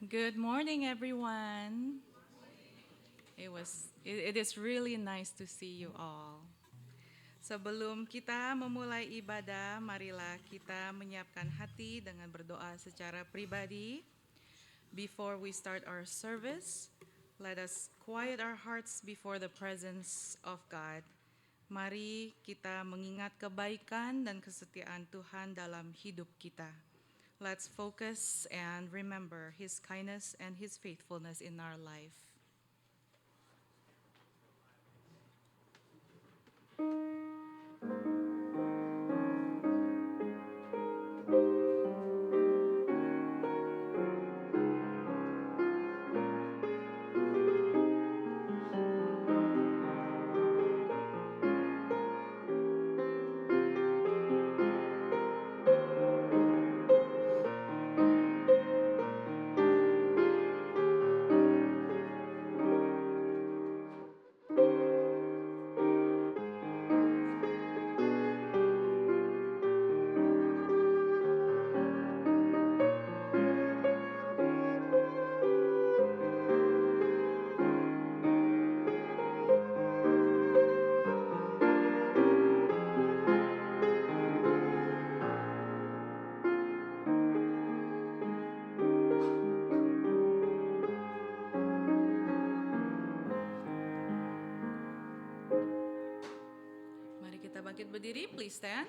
Good morning, everyone. It is really nice to see you all. Sebelum kita memulai ibadah, marilah kita menyiapkan hati dengan berdoa secara pribadi. Before we start our service, let us quiet our hearts before the presence of God. Mari kita mengingat kebaikan dan kesetiaan Tuhan dalam hidup kita. Let's focus and remember His kindness and His faithfulness in our life. Bangkit berdiri, please stand.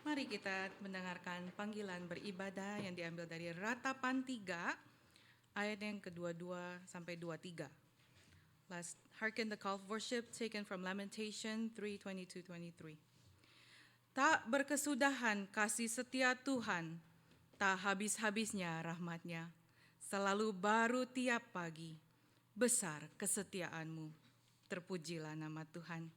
Mari kita mendengarkan panggilan beribadah yang diambil dari Ratapan 3, ayat yang ke-22 sampai 23. Let's hearken the call of worship taken from Lamentation 3:22-23. Tak berkesudahan kasih setia Tuhan, tak habis-habisnya rahmat-Nya, selalu baru tiap pagi, besar kesetiaanmu. Terpujilah nama Tuhan.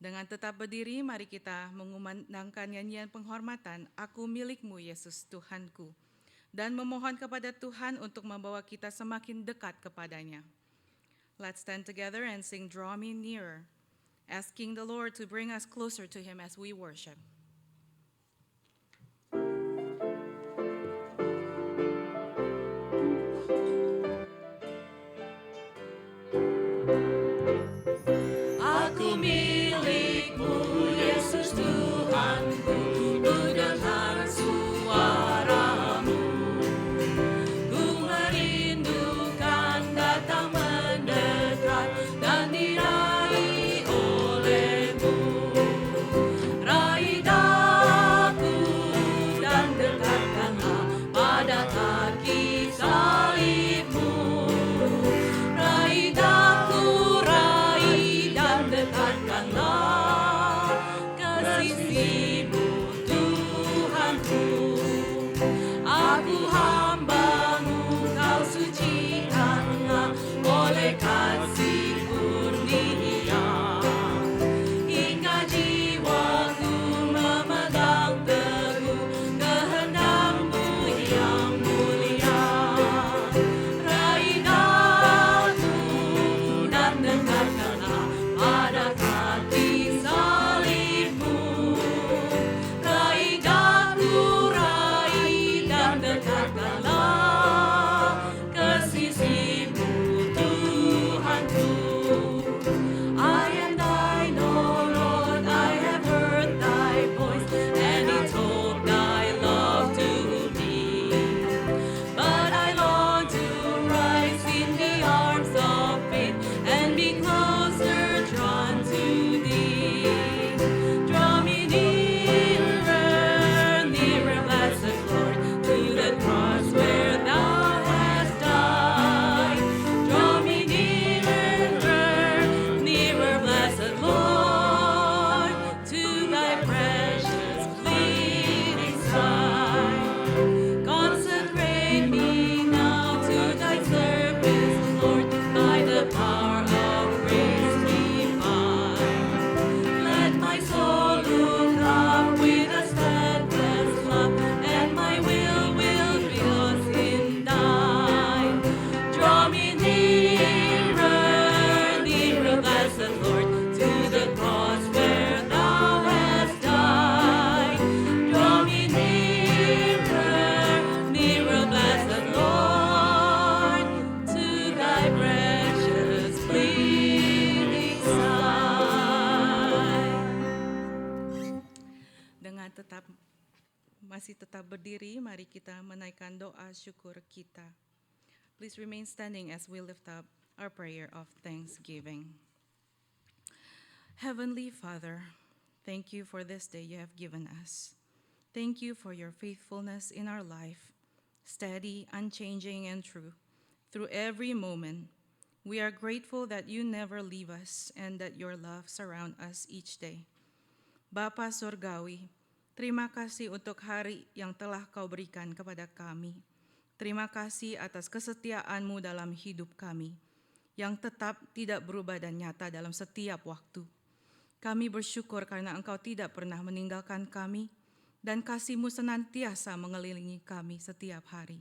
Dengan tetap berdiri, mari kita mengumandangkan nyanyian penghormatan, Aku milikmu Yesus Tuhanku, dan memohon kepada Tuhan untuk membawa kita semakin dekat kepadanya. Let's stand together and sing Draw Me Nearer, asking the Lord to bring us closer to Him as we worship. Aku milikmu, Yesus Tuhanku, ku dengar suaramu. Ku merindukan datang mendekat dan diraih olehmu. Raih daku dan dekatkanlah pada kaki salibmu. Raih daku, dekatkanlah ke sisimu Tuhanku. Aku hambamu, kau sucikanlah oleh kasih kurnia. Hingga jiwaku memegang teguh kehendakmu yang mulia. Raih daku dan dekatkanlah pada kaki salibmu. Raih daku, raih dan dekatkanlah masih tetap berdiri, mari kita menaikkan doa syukur kita. Please remain standing as we lift up our prayer of thanksgiving. Heavenly Father, thank you for this day you have given us. Thank you for your faithfulness in our life, steady, unchanging, and true. Through every moment, we are grateful that you never leave us and that your love surrounds us each day. Bapa Surgawi, terima kasih untuk hari yang telah kau berikan kepada kami. Terima kasih atas kesetiaan-Mu dalam hidup kami, yang tetap tidak berubah dan nyata dalam setiap waktu. Kami bersyukur karena Engkau tidak pernah meninggalkan kami, dan kasih-Mu senantiasa mengelilingi kami setiap hari.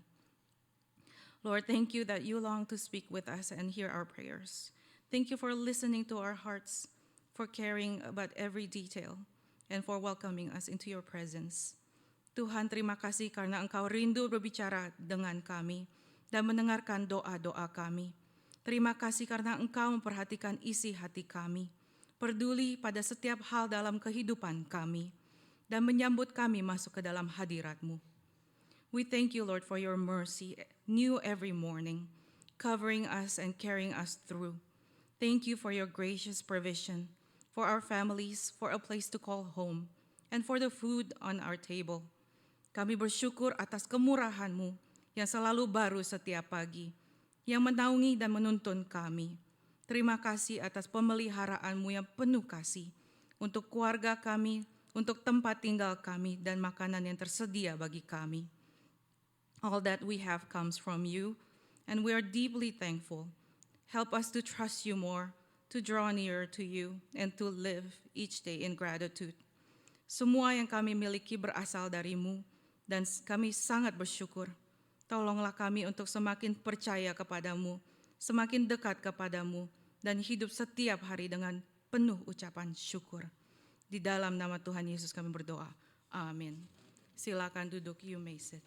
Lord, thank you that you long to speak with us and hear our prayers. Thank you for listening to our hearts, for caring about every detail, and for welcoming us into your presence. Tuhan, terima kasih karena Engkau rindu berbicara dengan kami dan mendengarkan doa-doa kami. Terima kasih karena Engkau memperhatikan isi hati kami, peduli pada setiap hal dalam kehidupan kami, dan menyambut kami masuk ke dalam hadirat-Mu. We thank you, Lord, for your mercy, new every morning, covering us and carrying us through. Thank you for your gracious provision, for our families, for a place to call home, and for the food on our table. Kami bersyukur atas kemurahan-Mu yang selalu baru setiap pagi, yang menaungi dan menuntun kami. Terima kasih atas pemeliharaan-Mu yang penuh kasih untuk keluarga kami, untuk tempat tinggal kami, dan makanan yang tersedia bagi kami. All that we have comes from you, and we are deeply thankful. Help us to trust you more, to draw nearer to you, and to live each day in gratitude. Semua yang kami miliki berasal dari-Mu, dan kami sangat bersyukur. Tolonglah kami untuk semakin percaya kepadamu, semakin dekat kepadamu, dan hidup setiap hari dengan penuh ucapan syukur. Di dalam nama Tuhan Yesus kami berdoa. Amin. Silakan duduk, you may sit.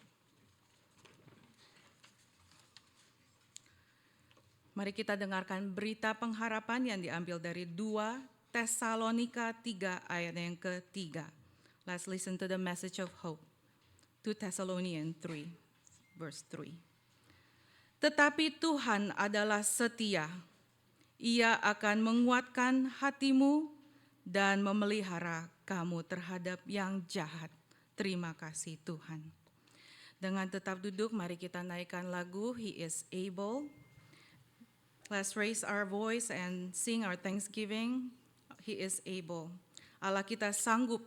Mari kita dengarkan berita pengharapan yang diambil dari 2 Tesalonika 3 ayat yang ke-3. Let's listen to the message of hope. 2 Thessalonians 3, verse 3. Tetapi Tuhan adalah setia. Ia akan menguatkan hatimu dan memelihara kamu terhadap yang jahat. Terima kasih Tuhan. Dengan tetap duduk, mari kita naikkan lagu He is Able. Let's raise our voice and sing our thanksgiving. He is able. Allah kita sanggup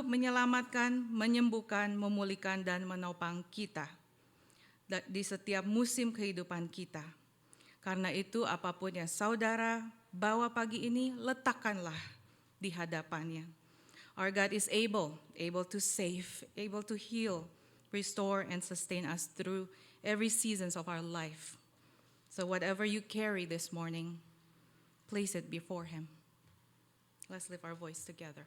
menyelamatkan, menyembuhkan, memulihkan, dan menopang kita di setiap musim kehidupan kita. Karena itu apapun yang saudara bawa pagi ini, letakkanlah di hadapannya. Our God is able to save, able to heal, restore, and sustain us through every seasons of our life. So whatever you carry this morning, place it before Him. Let's lift our voice together.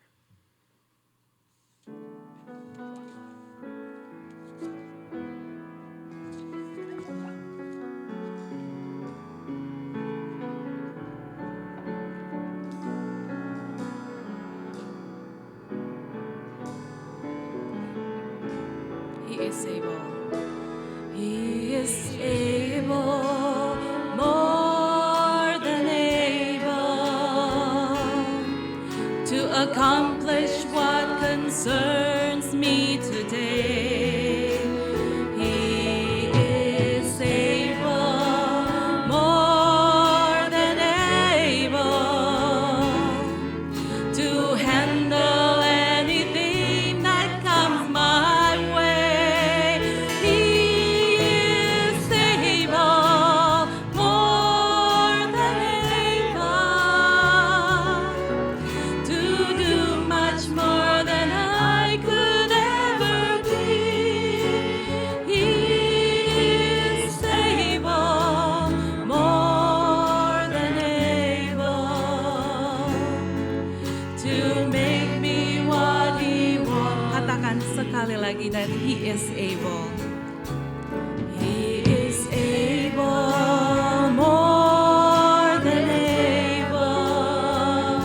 He is able. He is able, more than able, to accomplish what concerns me today. He is able, more than able, to handle anything that comes my way. He is able, more than able, to do much more than I could ever be. He is able, more than able, to make me what He wants. Katakan sekali lagi dan He is able. He is able, more than able,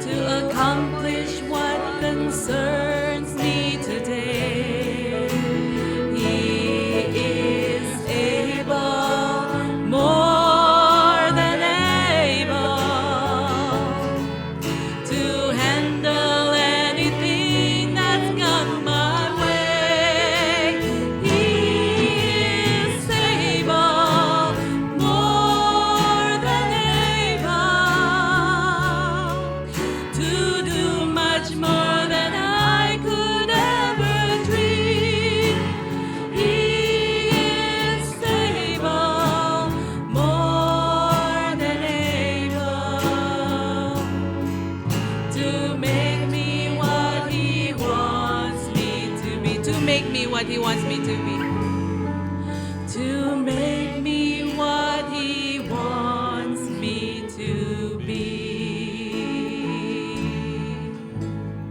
to accomplish what concerns me today. to make me what He wants me to be. To make me what He wants me to be.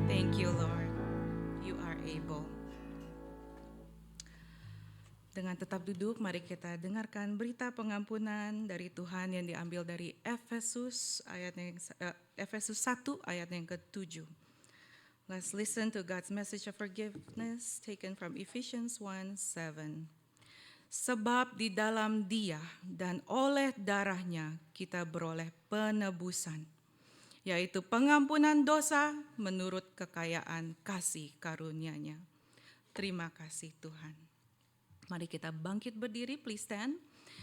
Thank you, Lord. You are able. Dengan tetap duduk, mari kita dengarkan berita pengampunan dari Tuhan yang diambil dari Efesus 1 ayat yang ke-7. Let's listen to God's message of forgiveness taken from Ephesians 1:7. Sebab di dalam Dia dan oleh darahnya kita beroleh penebusan, yaitu pengampunan dosa menurut kekayaan kasih karunia-Nya. Terima kasih Tuhan. Mari kita bangkit berdiri, please stand.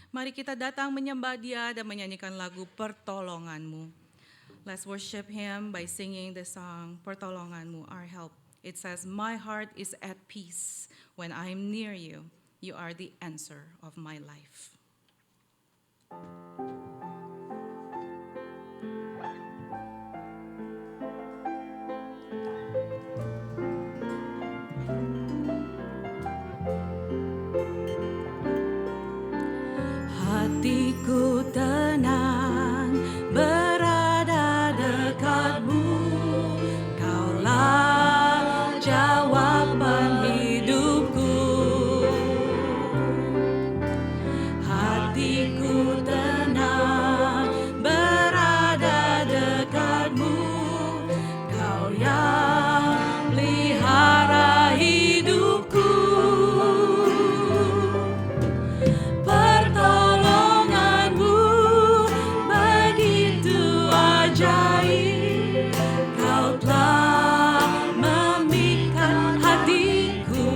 Mari kita datang menyembah Dia dan menyanyikan lagu Pertolongan-Mu. Let's worship Him by singing the song Pertolongan-Mu, our help. It says, my heart is at peace when I am near you. You are the answer of my life. Hatiku tenang berada dekatmu, Kaulah jawaban hidupku. Hatiku tenang berada dekatmu, Kau yang pelihara hidupku. Pertolonganmu begitu ajaib, Kau telah memikat hatiku.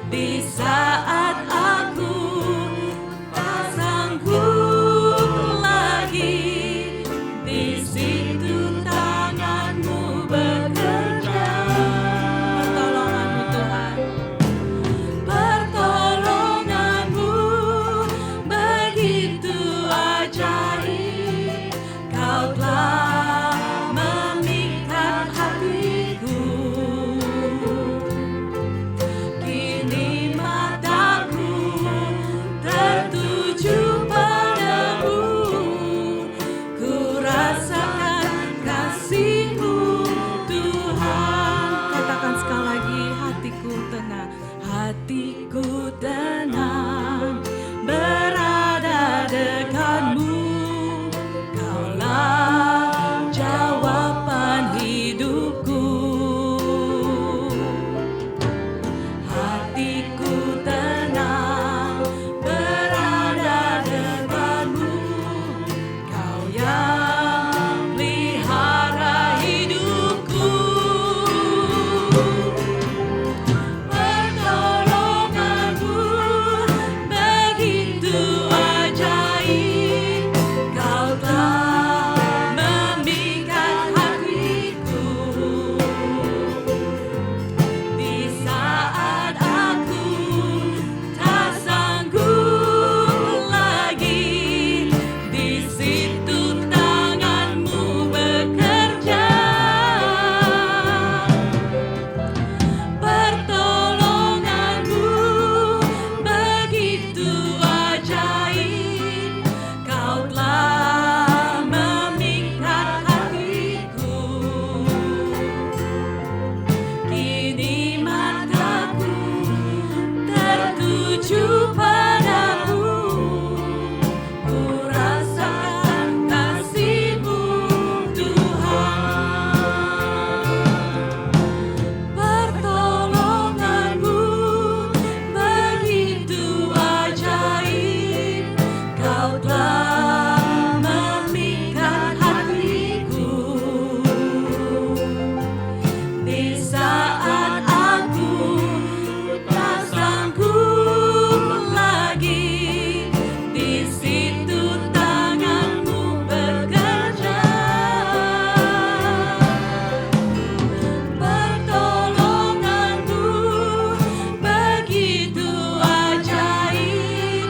Di saat aku tak sanggup lagi, di situ tanganmu bekerja. Pertolonganmu Tuhan, pertolonganmu begitu ajaib, Kau telah memikat hatiku. Kini mataku tertuju padamu, ku rasakan kasih-Mu Tuhan. Katakan sekali lagi, hatiku tenang, hatiku tenang berada dekatmu, Kaulah jawaban hidupku. Hatiku tenang berada dekatmu, Kau yang pelihara hidupku. Pertolonganmu begitu ajaib, Kau telah memikat hatiku. Di saat aku tak sanggup lagi, di situ tanganmu bekerja. Pertolonganmu begitu ajaib, Kau telah memikat hatiku. Kini mataku tertuju padamu, ku rasakan kasih-Mu Tuhan. Pertolonganmu begitu ajaib, Kau telah memikat hatiku. Di saat aku tak sanggup lagi, di situ tanganmu bekerja. Pertolonganmu begitu ajaib,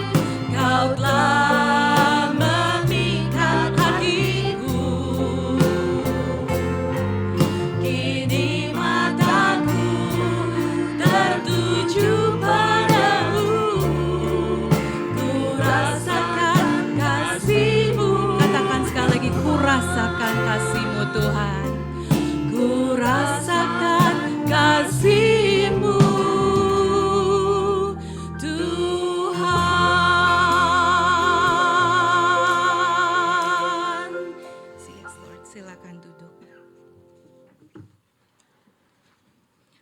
Kau telah memikat hatiku. Kini mata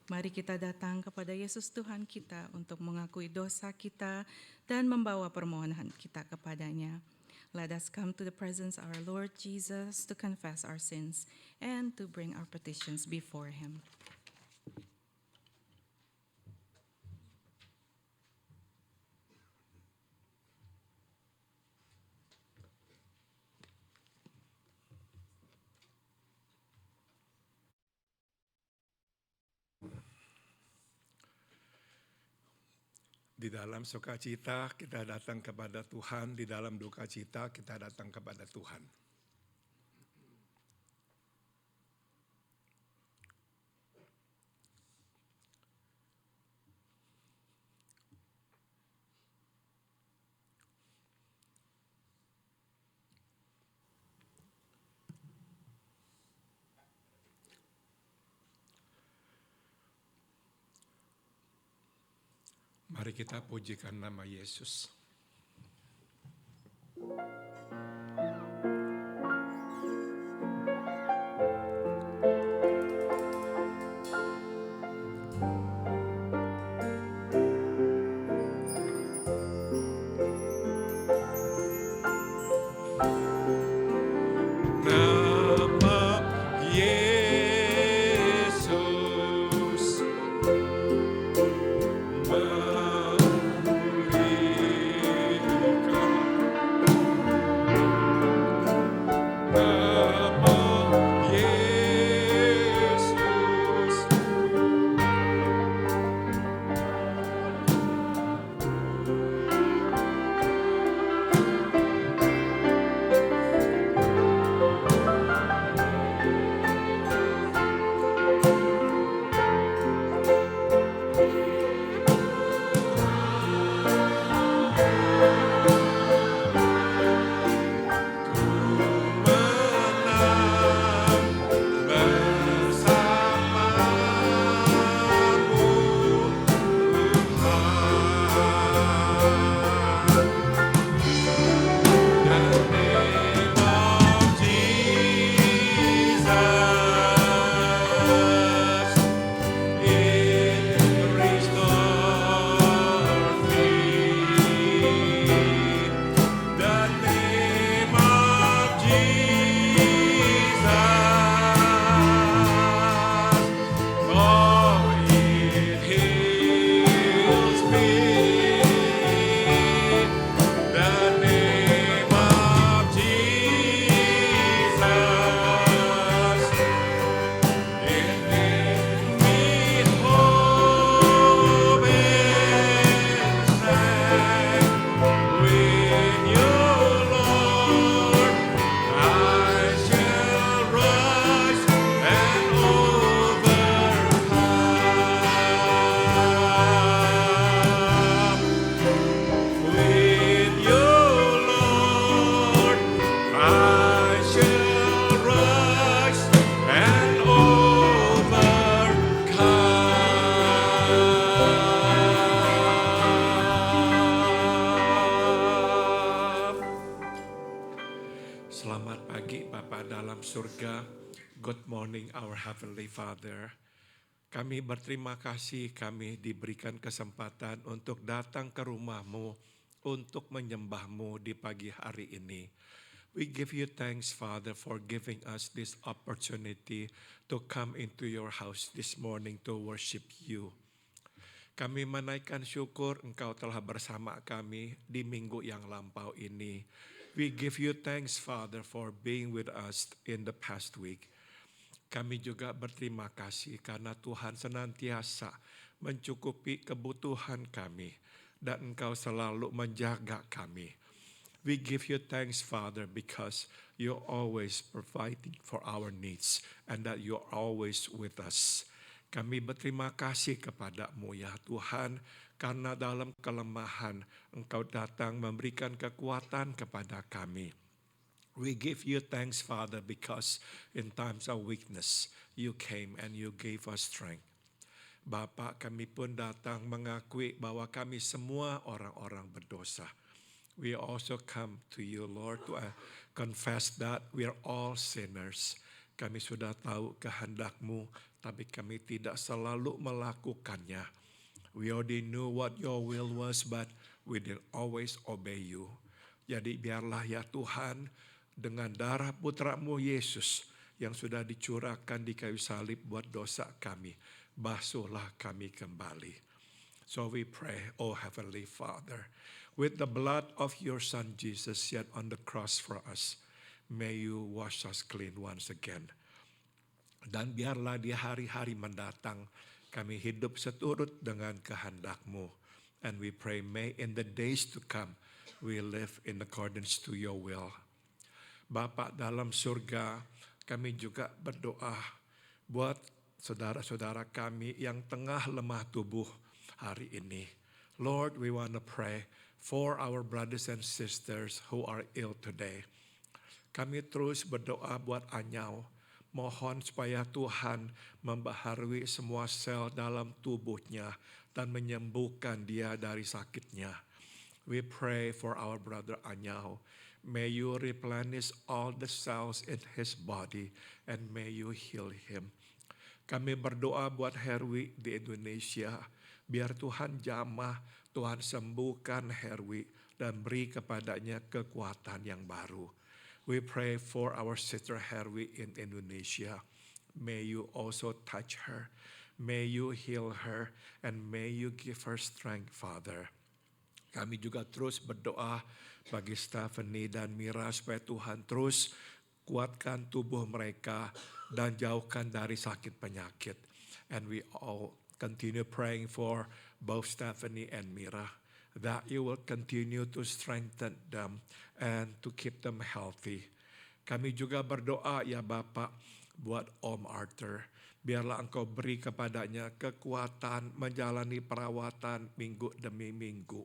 Mari kita datang kepada Yesus Tuhan kita untuk mengakui dosa kita dan membawa permohonan kita kepadanya. Let us come to the presence of our Lord Jesus to confess our sins and to bring our petitions before Him. Di dalam sukacita kita datang kepada Tuhan, di dalam duka cita kita datang kepada Tuhan. Mari kita pujikan nama Yesus. Nama Yesus Selamat pagi Bapa dalam surga. Good morning our Heavenly Father. Kami berterima kasih kami diberikan kesempatan untuk datang ke rumah-Mu untuk menyembah-Mu di pagi hari ini. We give you thanks Father for giving us this opportunity to come into your house this morning to worship you. Kami menaikkan syukur Engkau telah bersama kami di minggu yang lampau ini. We give you thanks, Father, for being with us in the past week. Kami juga berterima kasih karena Tuhan senantiasa mencukupi kebutuhan kami dan Engkau selalu menjaga kami. We give you thanks, Father, because you're always providing for our needs and that you're always with us. Kami berterima kasih kepada-Mu ya Tuhan, karena dalam kelemahan Engkau datang memberikan kekuatan kepada kami. We give you thanks, Father, because in times of weakness, you came and you gave us strength. Bapa, kami pun datang mengakui bahwa kami semua orang-orang berdosa. We also come to you, Lord, to confess that we are all sinners. Kami sudah tahu kehendak-Mu, tapi kami tidak selalu melakukannya. We already knew what your will was, but we didn't always obey you. Jadi biarlah ya Tuhan, dengan darah putra-Mu Yesus yang sudah dicurahkan di kayu salib buat dosa kami, basuhlah kami kembali. So we pray, oh Heavenly Father, with the blood of your Son Jesus shed on the cross for us, may you wash us clean once again. Dan biarlah di hari-hari mendatang kami hidup seturut dengan kehendak-Mu. And we pray, may in the days to come, we live in accordance to your will. Bapa dalam surga, kami juga berdoa buat saudara-saudara kami yang tengah lemah tubuh hari ini. Lord, we want to pray for our brothers and sisters who are ill today. Kami terus berdoa buat Anyau. Mohon supaya Tuhan membaharui semua sel dalam tubuhnya dan menyembuhkan dia dari sakitnya. We pray for our brother Anyau. May you replenish all the cells in his body and may you heal him. Kami berdoa buat Herwi di Indonesia. Biar Tuhan jamah, Tuhan sembuhkan Herwi dan beri kepadanya kekuatan yang baru. We pray for our sister Herwi in Indonesia. May you also touch her. May you heal her and may you give her strength, Father. Kami juga terus berdoa bagi Stephanie dan Mira supaya Tuhan terus kuatkan tubuh mereka dan jauhkan dari sakit penyakit. And we all continue praying for both Stephanie and Mira, that you will continue to strengthen them and to keep them healthy. Kami juga berdoa ya Bapak buat Om Arthur. Biarlah Engkau beri kepadanya kekuatan menjalani perawatan minggu demi minggu.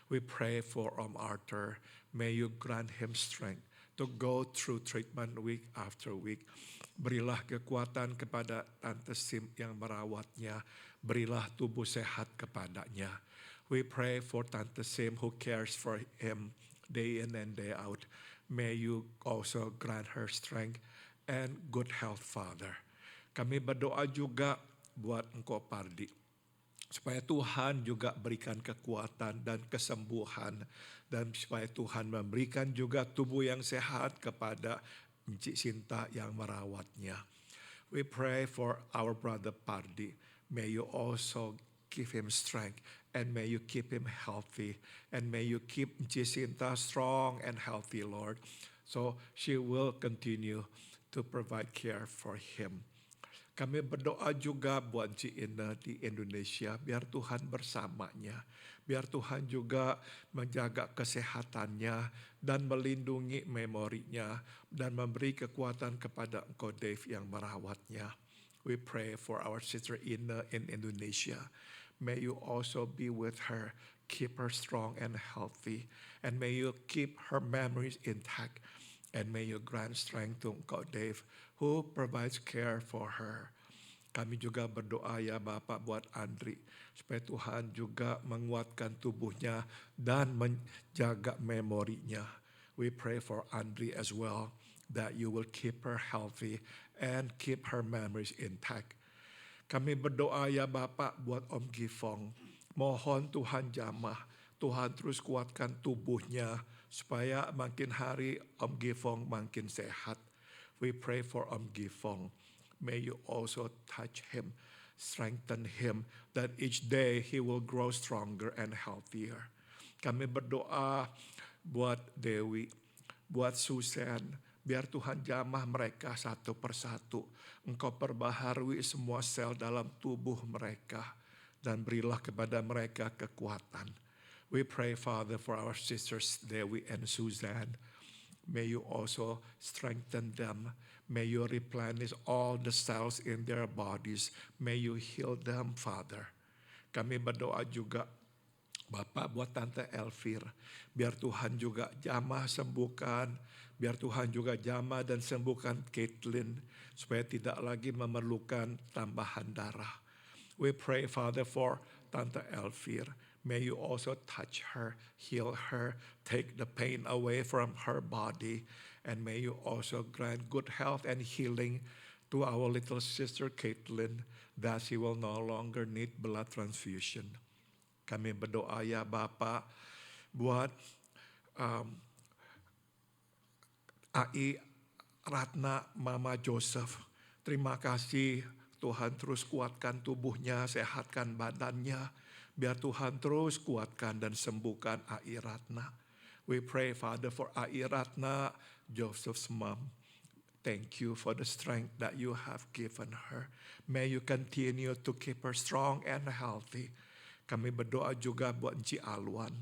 We pray for Om Arthur. May you grant him strength to go through treatment week after week. Berilah kekuatan kepada Tante Sim yang merawatnya. Berilah tubuh sehat kepadanya. We pray for Tante Sim who cares for him day in and day out. May you also grant her strength and good health, Father. Kami berdoa juga buat Engkau Pardi, supaya Tuhan juga berikan kekuatan dan kesembuhan, dan supaya Tuhan memberikan juga tubuh yang sehat kepada Encik Sinta yang merawatnya. We pray for our brother Pardi. May you also give him strength and may you keep him healthy and may you keep Encik Sinta strong and healthy, Lord, so she will continue to provide care for him. Kami berdoa juga buat Encik Ina di Indonesia, biar Tuhan bersamanya, biar Tuhan juga menjaga kesehatannya dan melindungi memorinya dan memberi kekuatan kepada Engkau Dave yang merawatnya. We pray for our sister Ina in Indonesia. May you also be with her, keep her strong and healthy, and may you keep her memories intact, and may you grant strength to Engkau Dave, who provides care for her. Kami juga berdoa ya Bapak buat Andri, supaya Tuhan juga menguatkan tubuhnya dan menjaga memorinya. We pray for Andri as well, that you will keep her healthy and keep her memories intact. Kami berdoa ya Bapak buat Om Gifong. Mohon Tuhan jamah, Tuhan terus kuatkan tubuhnya supaya makin hari Om Gifong makin sehat. We pray for Om Gifong. May you also touch him, strengthen him, that each day he will grow stronger and healthier. Kami berdoa buat Dewi, buat Susan, biar Tuhan jamah mereka satu persatu. Engkau perbaharui semua sel dalam tubuh mereka dan berilah kepada mereka kekuatan. We pray, Father, for our sisters Dewi and Suzanne. May you also strengthen them. May you replenish all the cells in their bodies. May you heal them, Father. Kami berdoa juga Bapak buat Tante Elvir. Biar Tuhan juga jamah sembuhkan. Biar Tuhan juga jamah dan sembuhkan Caitlin, supaya tidak lagi memerlukan tambahan darah. We pray, Father, for Tante Elvir. May you also touch her, heal her, take the pain away from her body, and may you also grant good health and healing to our little sister Caitlin that she will no longer need blood transfusion. Kami berdoa ya Bapak buat AI Ratna Mama Joseph. Terima kasih Tuhan terus kuatkan tubuhnya, sehatkan badannya. Biar Tuhan terus kuatkan dan sembuhkan AI Ratna. We pray Father for AI Ratna, Joseph's mom. Thank you for the strength that you have given her. May you continue to keep her strong and healthy. Kami berdoa juga buat Encik Alwan.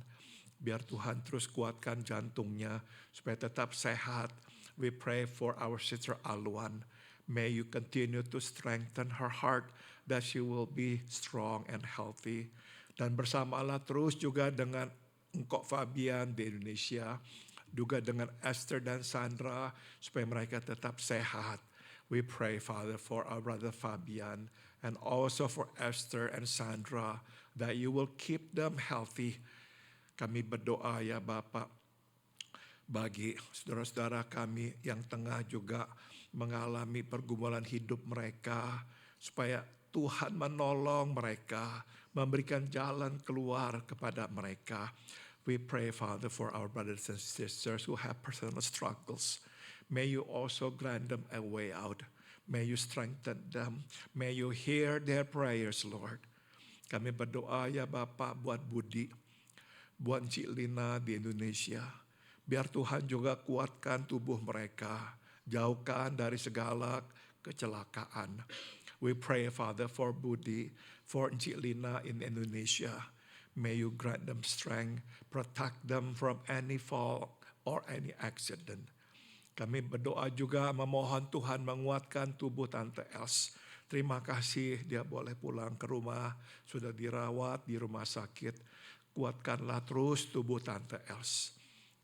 Biar Tuhan terus kuatkan jantungnya supaya tetap sehat. We pray for our sister Alwan. May you continue to strengthen her heart that she will be strong and healthy. Dan bersamalah terus juga dengan Engkau Fabian di Indonesia. Juga dengan Esther dan Sandra supaya mereka tetap sehat. We pray Father for our brother Fabian and also for Esther and Sandra that you will keep them healthy. Kami berdoa ya Bapak bagi saudara-saudara kami yang tengah juga mengalami pergumulan hidup mereka supaya Tuhan menolong mereka, memberikan jalan keluar kepada mereka. We pray, Father, for our brothers and sisters who have personal struggles. May you also grant them a way out. May you strengthen them. May you hear their prayers, Lord. Kami berdoa ya Bapak buat Budi, buat Cik Lina di Indonesia. Biar Tuhan juga kuatkan tubuh mereka. Jauhkan dari segala kecelakaan. We pray, Father, for Budi, for Cik Lina in Indonesia. May you grant them strength, protect them from any fall or any accident. Kami berdoa juga memohon Tuhan menguatkan tubuh Tante Els. Terima kasih dia boleh pulang ke rumah, sudah dirawat di rumah sakit. Kuatkanlah terus tubuh Tante Els.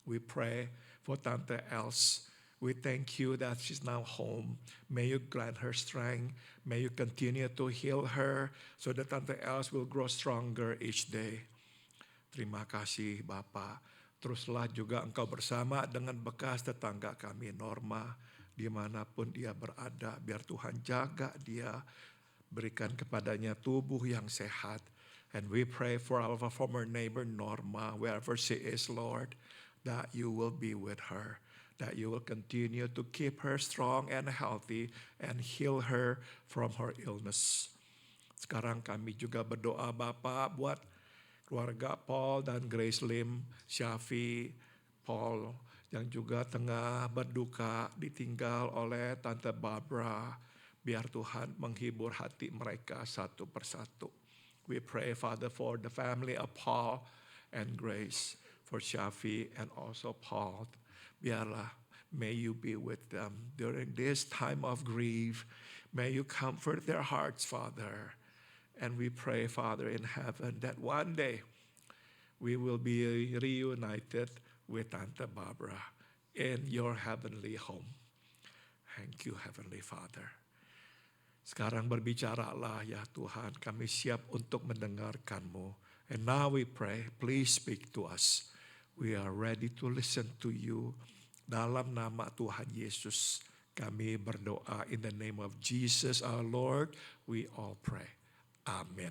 We pray for Tante Els. We thank you that she's now home. May you grant her strength. May you continue to heal her so that Tante Els will grow stronger each day. Terima kasih Bapak. Teruslah juga Engkau bersama dengan bekas tetangga kami Norma. Dimanapun dia berada, biar Tuhan jaga dia. Berikan kepadanya tubuh yang sehat. And we pray for our former neighbor Norma, wherever she is, Lord, that you will be with her. That you will continue to keep her strong and healthy and heal her from her illness. Sekarang kami juga berdoa Bapak buat keluarga Paul dan Grace Lim, Syafi, Paul yang juga tengah berduka ditinggal oleh Tante Barbara. Biar Tuhan menghibur hati mereka satu persatu. We pray Father for the family of Paul and Grace, for Syafi and also Paul. Biarlah, may you be with them during this time of grief. May you comfort their hearts, Father. And we pray, Father, in heaven that one day we will be reunited with Tante Barbara in your heavenly home. Thank you, Heavenly Father. Sekarang berbicaralah ya Tuhan, kami siap untuk mendengarkan-Mu. And now we pray, please speak to us. We are ready to listen to you. Dalam nama Tuhan Yesus, kami berdoa in the name of Jesus our Lord, we all pray. Amin.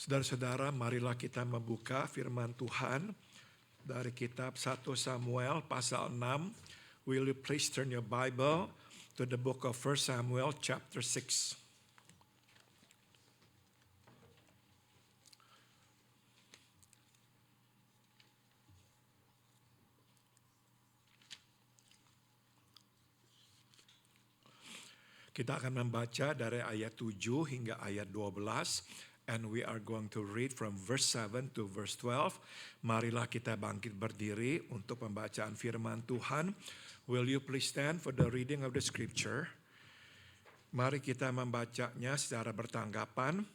Saudara-saudara, marilah kita membuka firman Tuhan dari kitab 1 Samuel pasal 6. Will you please turn your Bible to the book of 1 Samuel chapter 6. Kita akan membaca dari ayat 7 hingga ayat 12. And we are going to read from verse 7 to verse 12. Marilah kita bangkit berdiri untuk pembacaan firman Tuhan. Will you please stand for the reading of the scripture? Mari kita membacanya secara bertanggapan.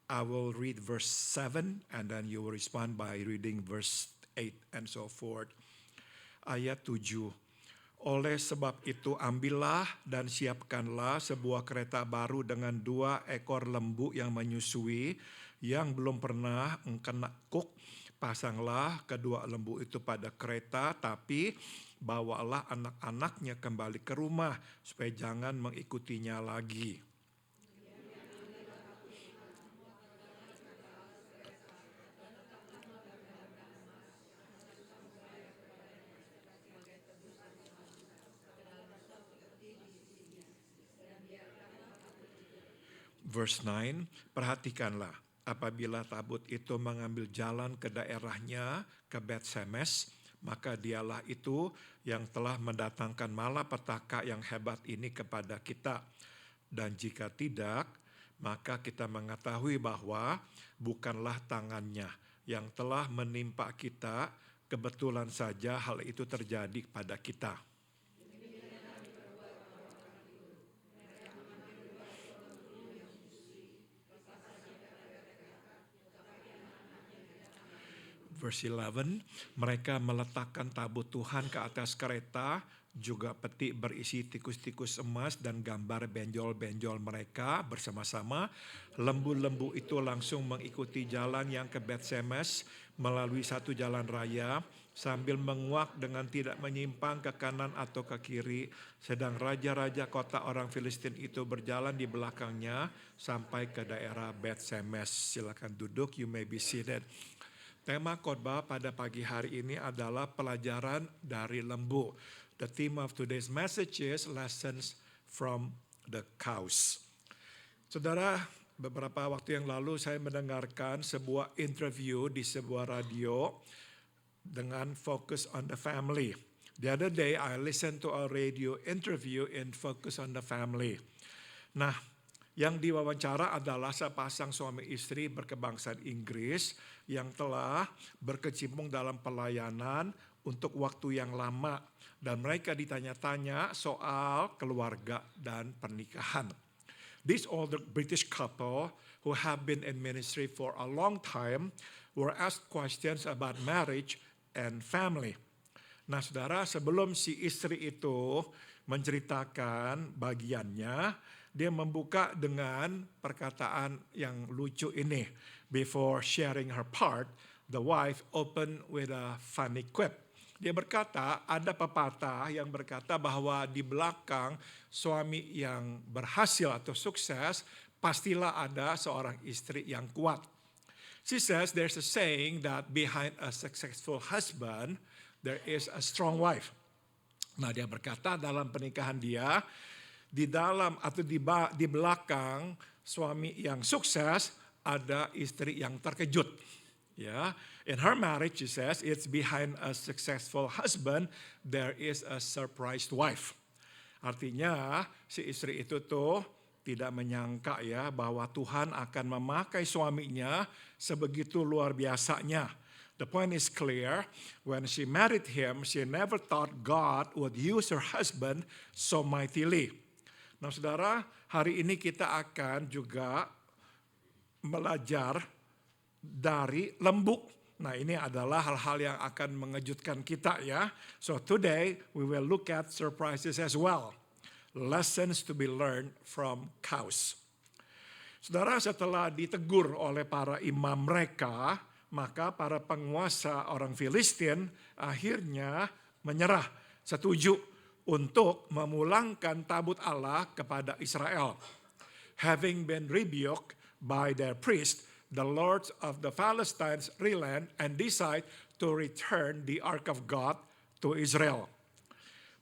I will read verse 7 and then you will respond by reading verse 8 and so forth. Ayat 7. Oleh sebab itu ambillah dan siapkanlah sebuah kereta baru dengan 2 ekor lembu yang menyusui, yang belum pernah engkenekuk. Pasanglah kedua lembu itu pada kereta, tapi bawalah anak-anaknya kembali ke rumah, supaya jangan mengikutinya lagi. Verse 9, perhatikanlah, apabila tabut itu mengambil jalan ke daerahnya, ke Bet-Semes, maka dialah itu yang telah mendatangkan malapetaka yang hebat ini kepada kita. Dan jika tidak, maka kita mengetahui bahwa bukanlah tangannya yang telah menimpa kita, kebetulan saja hal itu terjadi pada kita. Verse 11, mereka meletakkan tabut Tuhan ke atas kereta, juga peti berisi tikus-tikus emas dan gambar benjol-benjol mereka bersama-sama. Lembu-lembu itu langsung mengikuti jalan yang ke Bet-Semes melalui satu jalan raya, sambil menguak dengan tidak menyimpang ke kanan atau ke kiri, sedang raja-raja kota orang Filistin itu berjalan di belakangnya sampai ke daerah Bet-Semes. Silakan duduk, you may be seated. Tema khotbah pada pagi hari ini adalah pelajaran dari lembu. The theme of today's message is lessons from the cows. Saudara, beberapa waktu yang lalu saya mendengarkan sebuah interview di sebuah radio dengan focus on the family. The other day I listened to a radio interview in Focus on the Family. Nah, yang diwawancara adalah sepasang suami istri berkebangsaan Inggris yang telah berkecimpung dalam pelayanan untuk waktu yang lama. Dan mereka ditanya-tanya soal keluarga dan pernikahan. This older British couple who have been in ministry for a long time were asked questions about marriage and family. Nah saudara, sebelum si istri itu menceritakan bagiannya, dia membuka dengan perkataan yang lucu ini. Before sharing her part, the wife opened with a funny quip. Dia berkata, ada pepatah yang berkata bahwa di belakang suami yang berhasil atau sukses, pastilah ada seorang istri yang kuat. She says there's a saying that behind a successful husband, there is a strong wife. Nah dia berkata dalam pernikahan dia, di dalam atau di belakang suami yang sukses ada istri yang terkejut. Ya, in her marriage, she says, it's behind a successful husband there is a surprised wife. Artinya si istri itu tuh tidak menyangka ya bahwa Tuhan akan memakai suaminya sebegitu luar biasanya. The point is clear. When she married him, she never thought God would use her husband so mightily. Nah saudara, hari ini kita akan juga belajar dari lembu. Nah ini adalah hal-hal yang akan mengejutkan kita ya. So today we will look at surprises as well. Lessons to be learned from cows. Saudara, setelah ditegur oleh para imam mereka, maka para penguasa orang Filistin akhirnya menyerah, setuju untuk memulangkan tabut Allah kepada Israel. Having been rebuked by their priest, the lords of the Philistines relent and decide to return the Ark of God to Israel.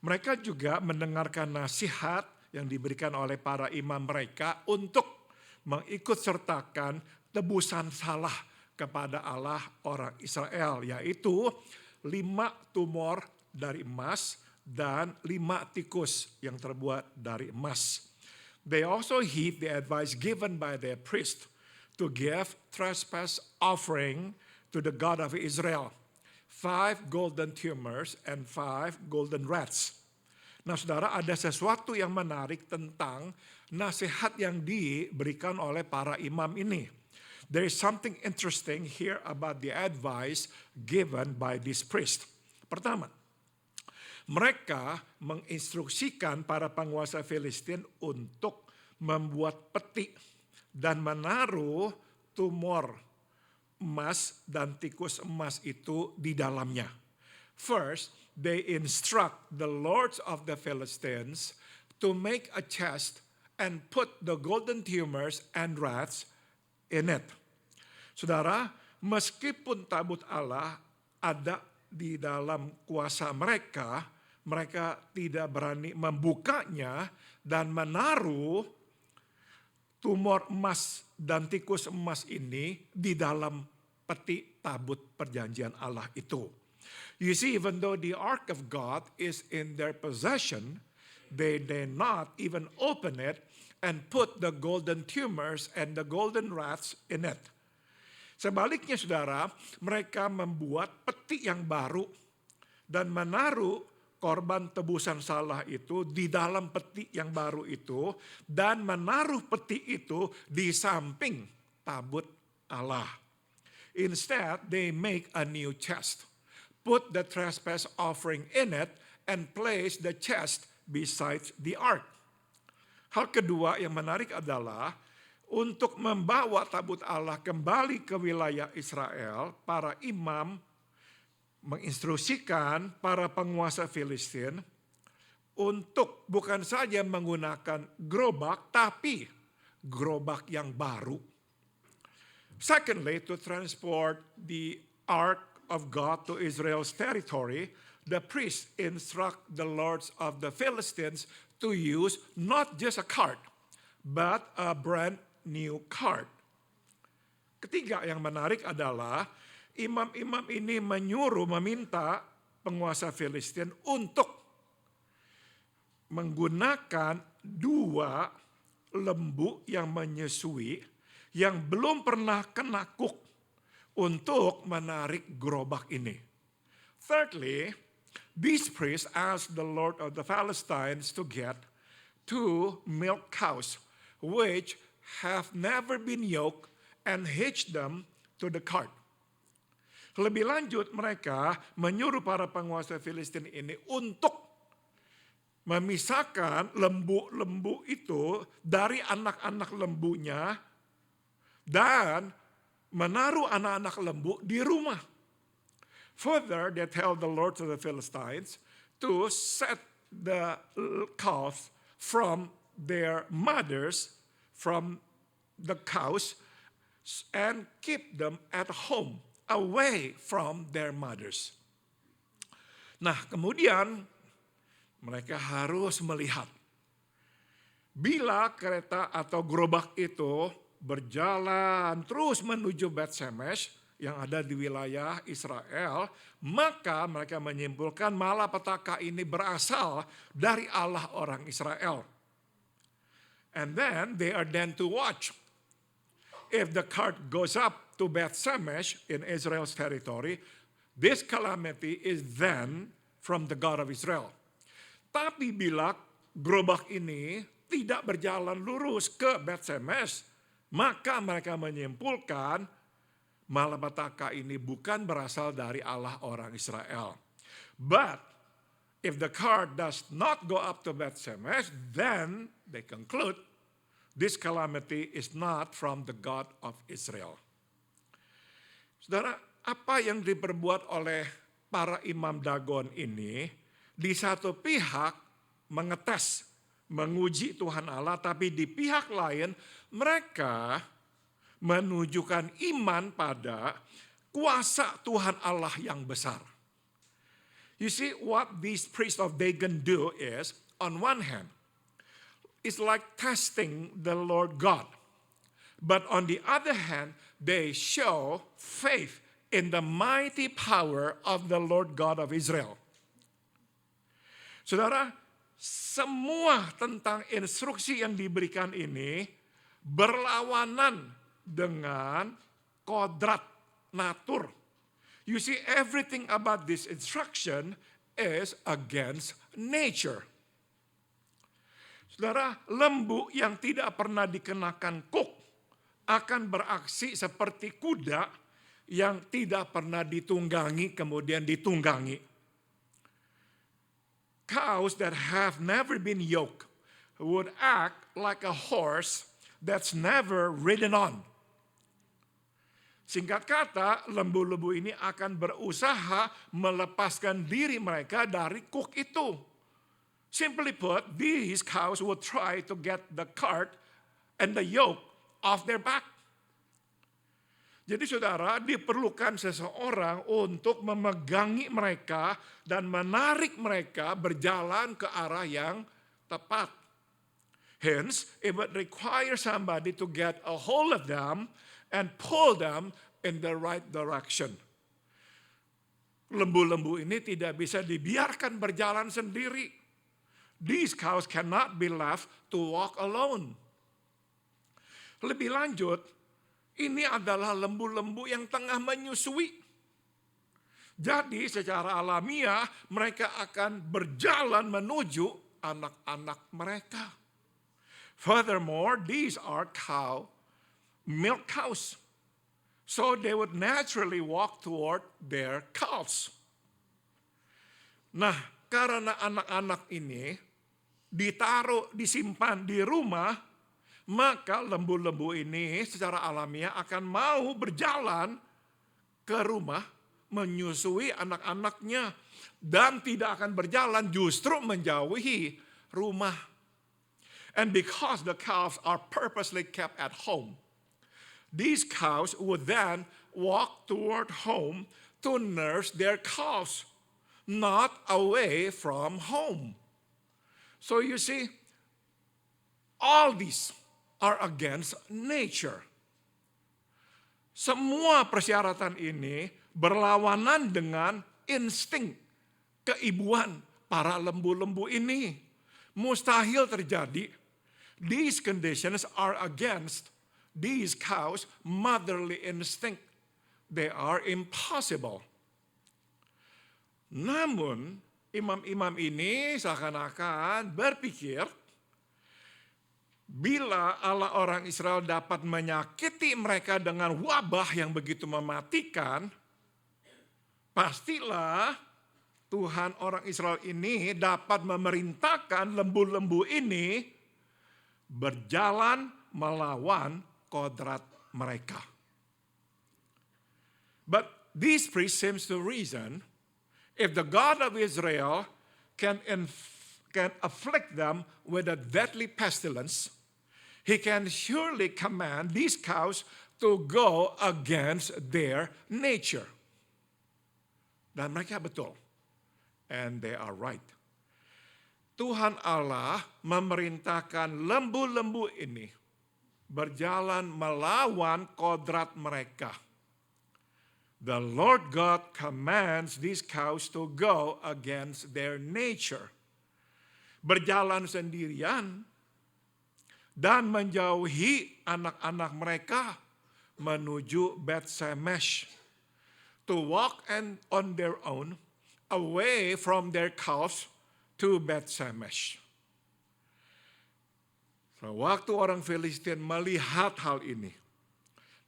Mereka juga mendengarkan nasihat yang diberikan oleh para imam mereka untuk mengikut sertakan tebusan salah kepada Allah orang Israel, yaitu 5 tumor dari emas dan 5 tikus yang terbuat dari emas. They also heed the advice given by their priest to give trespass offering to the God of Israel, 5 golden tumors and 5 golden rats. Nah saudara, ada sesuatu yang menarik tentang nasihat yang diberikan oleh para imam ini. There is something interesting here about the advice given by this priest. Pertama, Mereka menginstruksikan para penguasa Filistin untuk membuat peti dan menaruh tumor emas dan tikus emas itu di dalamnya. First, they instruct the lords of the Philistines to make a chest and put the golden tumors and rats in it. Saudara, meskipun tabut Allah ada di dalam kuasa mereka, mereka tidak berani membukanya dan menaruh tumor emas dan tikus emas ini di dalam peti tabut perjanjian Allah itu. You see, even though the ark of God is in their possession, they dare not even open it and put the golden tumors and the golden rats in it. Sebaliknya saudara, mereka membuat peti yang baru dan menaruh korban tebusan salah itu di dalam peti yang baru itu dan menaruh peti itu di samping tabut Allah. Instead, they make a new chest, put the trespass offering in it, and place the chest beside the ark. Hal kedua yang menarik adalah untuk membawa tabut Allah kembali ke wilayah Israel, para imam menginstruksikan para penguasa Filistin untuk bukan saja menggunakan gerobak, tapi gerobak yang baru. Secondly, to transport the ark of God to Israel's territory, the priests instruct the lords of the Philistines to use not just a cart, but a brand new cart. Ketiga yang menarik adalah imam-imam ini meminta penguasa Filistin untuk menggunakan 2 lembu yang menyusui yang belum pernah kena kuk untuk menarik gerobak ini. Thirdly, these priests asked the Lord of the Philistines to get 2 milk cows which have never been yoked and hitch them to the cart. Lebih lanjut, mereka menyuruh para penguasa Filistin ini untuk memisahkan lembu-lembu itu dari anak-anak lembunya dan menaruh anak-anak lembu di rumah. Further, they tell the lords of the Philistines to set the calves from their mothers, from the cows, and keep them at home, away from their mothers. Nah, kemudian mereka harus melihat bila kereta atau gerobak itu berjalan terus menuju Bet-Shemesh yang ada di wilayah Israel, maka mereka menyimpulkan malapetaka ini berasal dari Allah orang Israel. And then they are then to watch. If the cart goes up to Bet-Shemesh in Israel's territory, this calamity is then from the God of Israel. Tapi bila gerobak ini tidak berjalan lurus ke Bet-Shemesh, maka mereka menyimpulkan malapetaka ini bukan berasal dari Allah orang Israel. But if the cart does not go up to Bet-Shemesh, then they conclude this calamity is not from the God of Israel. Saudara, apa yang diperbuat oleh para imam Dagon ini di satu pihak mengetes, menguji Tuhan Allah, tapi di pihak lain mereka menunjukkan iman pada kuasa Tuhan Allah yang besar. You see, what these priests of Dagon do is, on one hand, it's like testing the Lord God. But on the other hand, they show faith in the mighty power of the Lord God of Israel. Saudara, semua tentang instruksi yang diberikan ini berlawanan dengan kodrat natur. You see, everything about this instruction is against nature. Saudara, lembu yang tidak pernah dikenakan kuk akan beraksi seperti kuda yang tidak pernah ditunggangi kemudian ditunggangi. cows that have never been yoked would act like a horse that's never ridden on. Singkat kata, lembu-lembu ini akan berusaha melepaskan diri mereka dari kuk itu. Simply put, these cows will try to get the cart and the yoke off their back. Jadi saudara, diperlukan seseorang untuk memegangi mereka dan menarik mereka berjalan ke arah yang tepat. Hence, it would require somebody to get a hold of them and pull them in the right direction. Lembu-lembu ini tidak bisa dibiarkan berjalan sendiri. These cows cannot be left to walk alone. Lebih lanjut, ini adalah lembu-lembu yang tengah menyusui. Jadi secara alamiah mereka akan berjalan menuju anak-anak mereka. Furthermore, these are milk cows. So they would naturally walk toward their calves. Nah, karena anak-anak ini disimpan di rumah, maka lembu-lembu ini secara alamiah akan mau berjalan ke rumah, menyusui anak-anaknya, dan tidak akan berjalan, justru menjauhi rumah. And because the calves are purposely kept at home, these cows would then walk toward home to nurse their calves, not away from home. So you see, all these are against nature. Semua persyaratan ini berlawanan dengan insting keibuan para lembu-lembu ini. Mustahil terjadi. These conditions are against these cows' motherly instinct. They are impossible. Namun, imam-imam ini seakan-akan berpikir, bila Allah orang Israel dapat menyakiti mereka dengan wabah yang begitu mematikan, pastilah Tuhan orang Israel ini dapat memerintahkan lembu-lembu ini berjalan melawan kodrat mereka. But this priest seems to reason, if the God of Israel can afflict them with a deadly pestilence, he can surely command these cows to go against their nature. Dan mereka betul. And they are right. Tuhan Allah memerintahkan lembu-lembu ini berjalan melawan kodrat mereka. The Lord God commands these cows to go against their nature. Berjalan sendirian dan menjauhi anak-anak mereka menuju Bet-Shemesh. To walk on their own away from their calves to Bet-Shemesh. So, waktu orang Filistin melihat hal ini,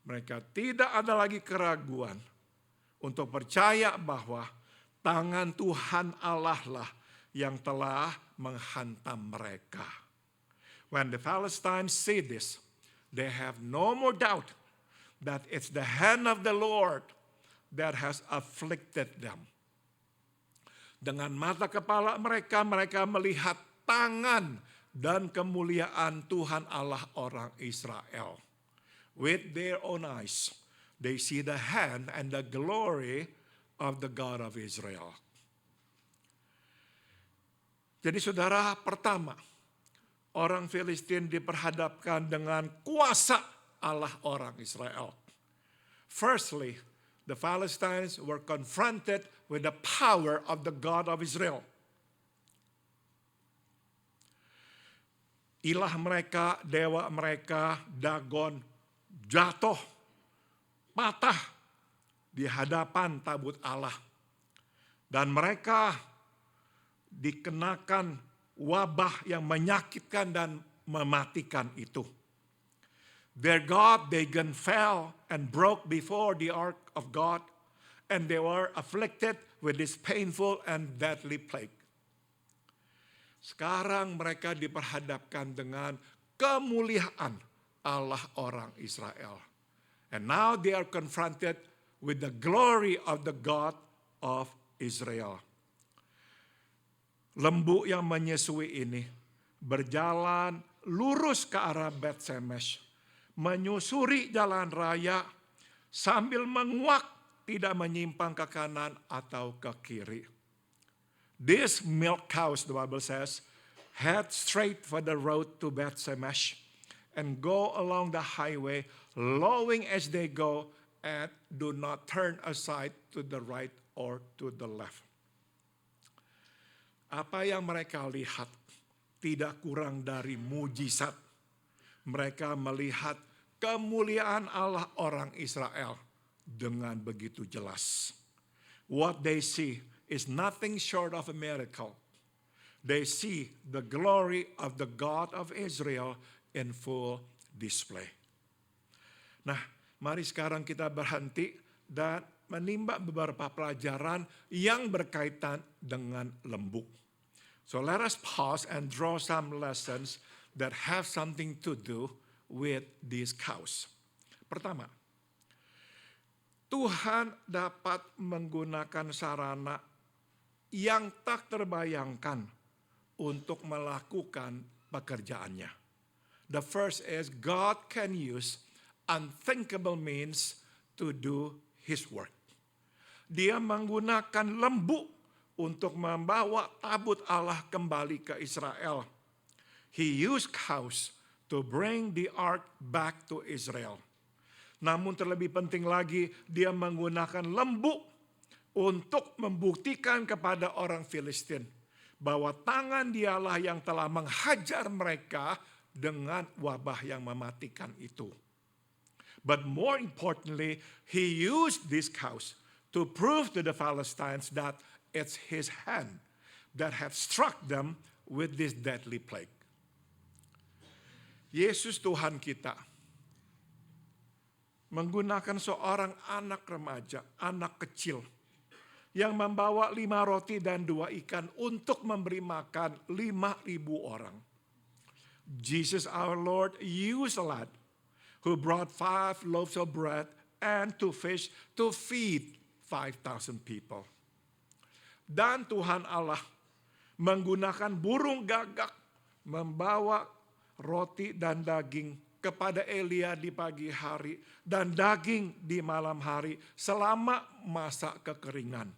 mereka tidak ada lagi keraguan untuk percaya bahwa tangan Tuhan Allah lah yang telah menghantam mereka. When the Philistines see this, they have no more doubt that it's the hand of the Lord that has afflicted them. Dengan mata kepala mereka, mereka melihat tangan dan kemuliaan Tuhan Allah orang Israel. With their own eyes, they see the hand and the glory of the God of Israel. Jadi saudara, pertama, orang Filistin diperhadapkan dengan kuasa Allah orang Israel. Firstly, the Philistines were confronted with the power of the God of Israel. Ilah mereka, dewa mereka, Dagon, jatuh, patah di hadapan tabut Allah. Dan mereka dikenakan wabah yang menyakitkan dan mematikan itu. Their god Dagon fell and broke before the ark of God, and they were afflicted with this painful and deadly plague. Sekarang mereka diperhadapkan dengan kemuliaan Allah orang Israel. And now they are confronted with the glory of the God of Israel. Lembu yang menyusui ini berjalan lurus ke arah Bet-Shemesh, menyusuri jalan raya sambil menguak, tidak menyimpang ke kanan atau ke kiri. These milk cows, the Bible says, head straight for the road to Bet-Shemesh and go along the highway, lowing as they go, and do not turn aside to the right or to the left. Apa yang mereka lihat tidak kurang dari mujizat. Mereka melihat kemuliaan Allah orang Israel dengan begitu jelas. What they see is nothing short of a miracle. They see the glory of the God of Israel in full display. Nah, mari sekarang kita berhenti dan menimba beberapa pelajaran yang berkaitan dengan lembu. So let us pause and draw some lessons that have something to do with these cows. Pertama, Tuhan dapat menggunakan sarana yang tak terbayangkan untuk melakukan pekerjaannya. The first is God can use unthinkable means to do His work. Dia menggunakan lembu untuk membawa tabut Allah kembali ke Israel. He used cows to bring the ark back to Israel. Namun terlebih penting lagi, dia menggunakan lembu untuk membuktikan kepada orang Filistin bahwa tangan dialah yang telah menghajar mereka dengan wabah yang mematikan itu. But more importantly, he used these cows to prove to the Philistines that it's his hand that have struck them with this deadly plague. Yesus Tuhan kita menggunakan seorang anak remaja, anak kecil, yang membawa 5 roti dan 2 ikan untuk memberi makan 5,000 orang. Jesus our Lord used a lad who brought 5 loaves of bread and 2 fish to feed 5,000 people. Dan Tuhan Allah menggunakan burung gagak membawa roti dan daging kepada Elia di pagi hari dan daging di malam hari selama masa kekeringan.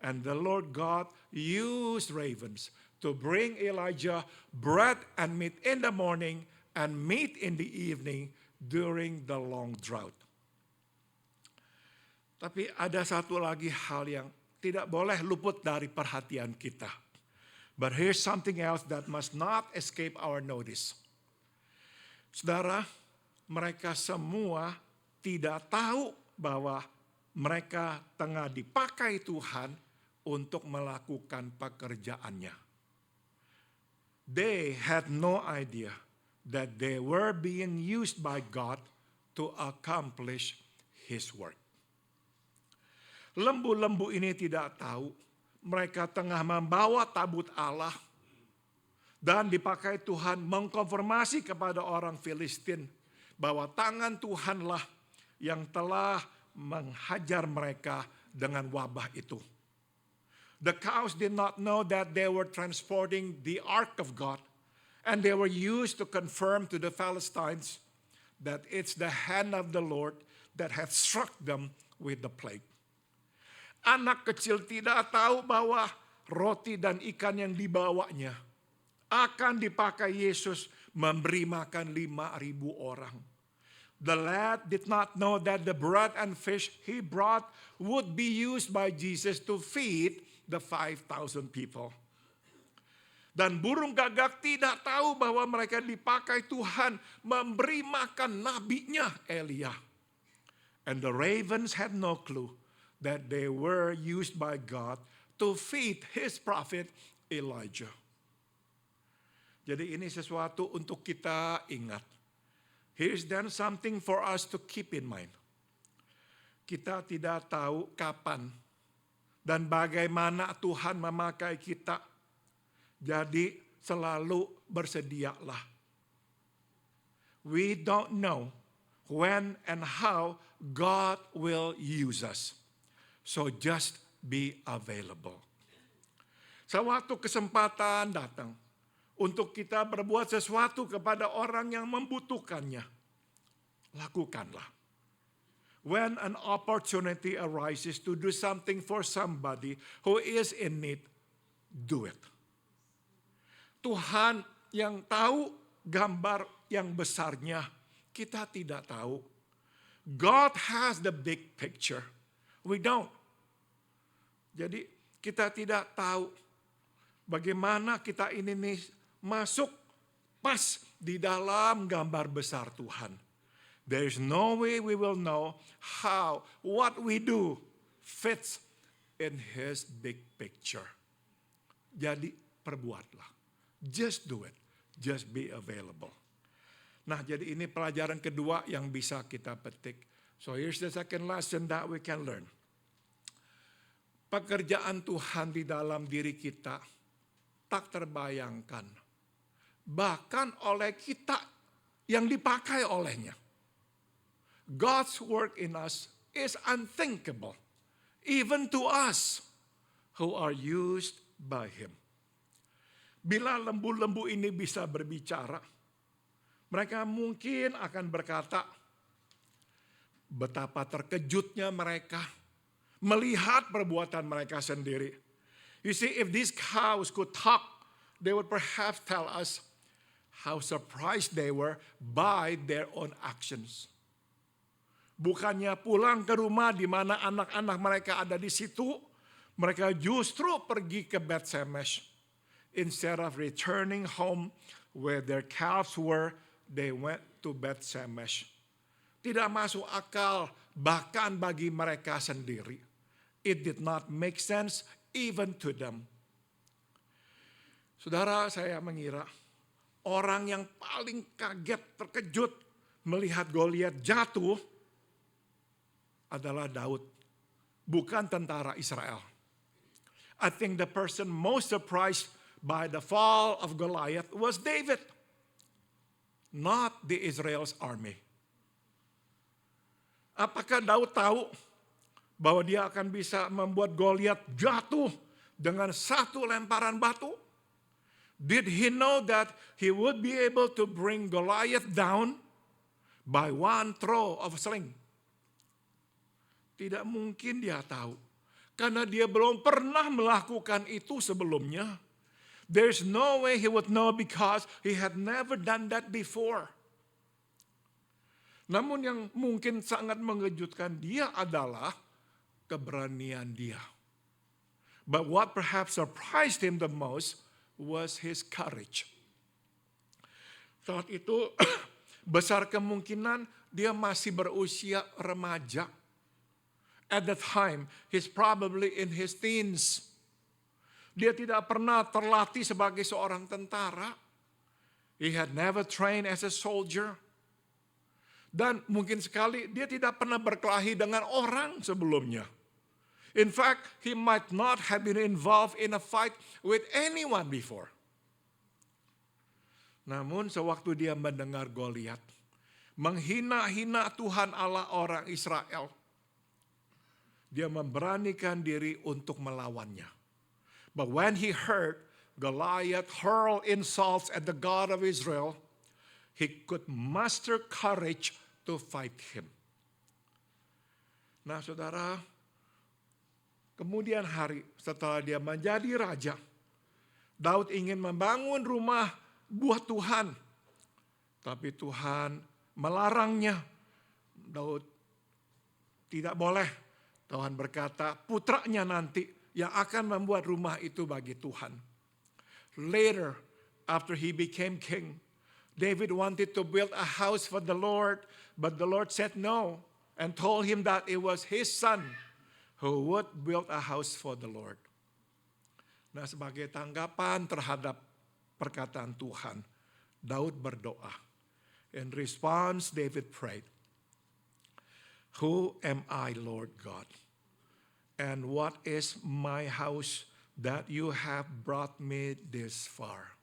And the Lord God used ravens to bring Elijah bread and meat in the morning and meat in the evening during the long drought. Tapi ada satu lagi hal yang tidak boleh luput dari perhatian kita. But here's something else that must not escape our notice. Saudara, mereka semua tidak tahu bahwa mereka tengah dipakai Tuhan untuk melakukan pekerjaannya. They had no idea that they were being used by God to accomplish His work. Lembu-lembu ini tidak tahu mereka tengah membawa tabut Allah dan dipakai Tuhan mengkonfirmasi kepada orang Filistin bahwa tangan Tuhanlah yang telah menghajar mereka dengan wabah itu. The cows did not know that they were transporting the ark of God, and they were used to confirm to the Philistines that it's the hand of the Lord that have struck them with the plague. Anak kecil tidak tahu bahwa roti dan ikan yang dibawanya akan dipakai Yesus memberi makan 5,000 orang. The lad did not know that the bread and fish he brought would be used by Jesus to feed the 5,000 people. Dan burung gagak tidak tahu bahwa mereka dipakai Tuhan memberi makan nabinya Elia. And the ravens had no clue that they were used by God to feed his prophet Elijah. Jadi ini sesuatu untuk kita ingat. Here's then something for us to keep in mind. Kita tidak tahu kapan dan bagaimana Tuhan memakai kita. Jadi selalu bersedialah. We don't know when and how God will use us. So just be available. Sewaktu kesempatan datang untuk kita berbuat sesuatu kepada orang yang membutuhkannya, lakukanlah. When an opportunity arises to do something for somebody who is in need, do it. Tuhan yang tahu gambar yang besarnya, kita tidak tahu. God has the big picture. We don't. Jadi kita tidak tahu bagaimana kita ini masuk pas di dalam gambar besar Tuhan. There is no way we will know how what we do fits in His big picture. Jadi perbuatlah. Just do it. Just be available. Nah, jadi ini pelajaran kedua yang bisa kita petik. So here's the second lesson that we can learn. Pekerjaan Tuhan di dalam diri kita tak terbayangkan. Bahkan oleh kita yang dipakai olehnya. God's work in us is unthinkable. Even to us who are used by Him. Bila lembu-lembu ini bisa berbicara, mereka mungkin akan berkata, betapa terkejutnya mereka melihat perbuatan mereka sendiri. You see, if these cows could talk, they would perhaps tell us how surprised they were by their own actions. Bukannya pulang ke rumah di mana anak-anak mereka ada di situ, mereka justru pergi ke Beth-Shemesh. Instead of returning home where their calves were, they went to Beth-Shemesh. Tidak masuk akal bahkan bagi mereka sendiri. It did not make sense even to them. Saudara, saya mengira orang yang paling kaget, terkejut melihat Goliat jatuh adalah Daud, bukan tentara Israel. I think the person most surprised by the fall of Goliath was David, not the Israel's army. Apakah Daud tahu bahwa dia akan bisa membuat Goliat jatuh dengan satu lemparan batu? Did he know that he would be able to bring Goliath down by one throw of a sling? Tidak mungkin dia tahu, karena dia belum pernah melakukan itu sebelumnya. There's no way he would know because he had never done that before. Namun yang mungkin sangat mengejutkan dia adalah keberanian dia. But what perhaps surprised him the most was his courage. Saat itu besar kemungkinan dia masih berusia remaja. At that time, he's probably in his teens. Dia tidak pernah terlatih sebagai seorang tentara. He had never trained as a soldier. Dan mungkin sekali dia tidak pernah berkelahi dengan orang sebelumnya. In fact, he might not have been involved in a fight with anyone before. Namun sewaktu dia mendengar Goliat menghina-hina Tuhan Allah orang Israel, dia memberanikan diri untuk melawannya. But when he heard Goliath hurl insults at the God of Israel, he could muster courage to fight him. Nah, saudara, kemudian hari setelah dia menjadi raja, Daud ingin membangun rumah buat Tuhan. Tapi Tuhan melarangnya. Daud tidak boleh. Tuhan berkata, putranya nanti yang akan membuat rumah itu bagi Tuhan. Later, after he became king, David wanted to build a house for the Lord, but the Lord said no and told him that it was his son who would build a house for the Lord. Nah, sebagai tanggapan terhadap perkataan Tuhan, Daud berdoa. In response, David prayed, "Who am I, Lord God? And what is my house that you have brought me this far?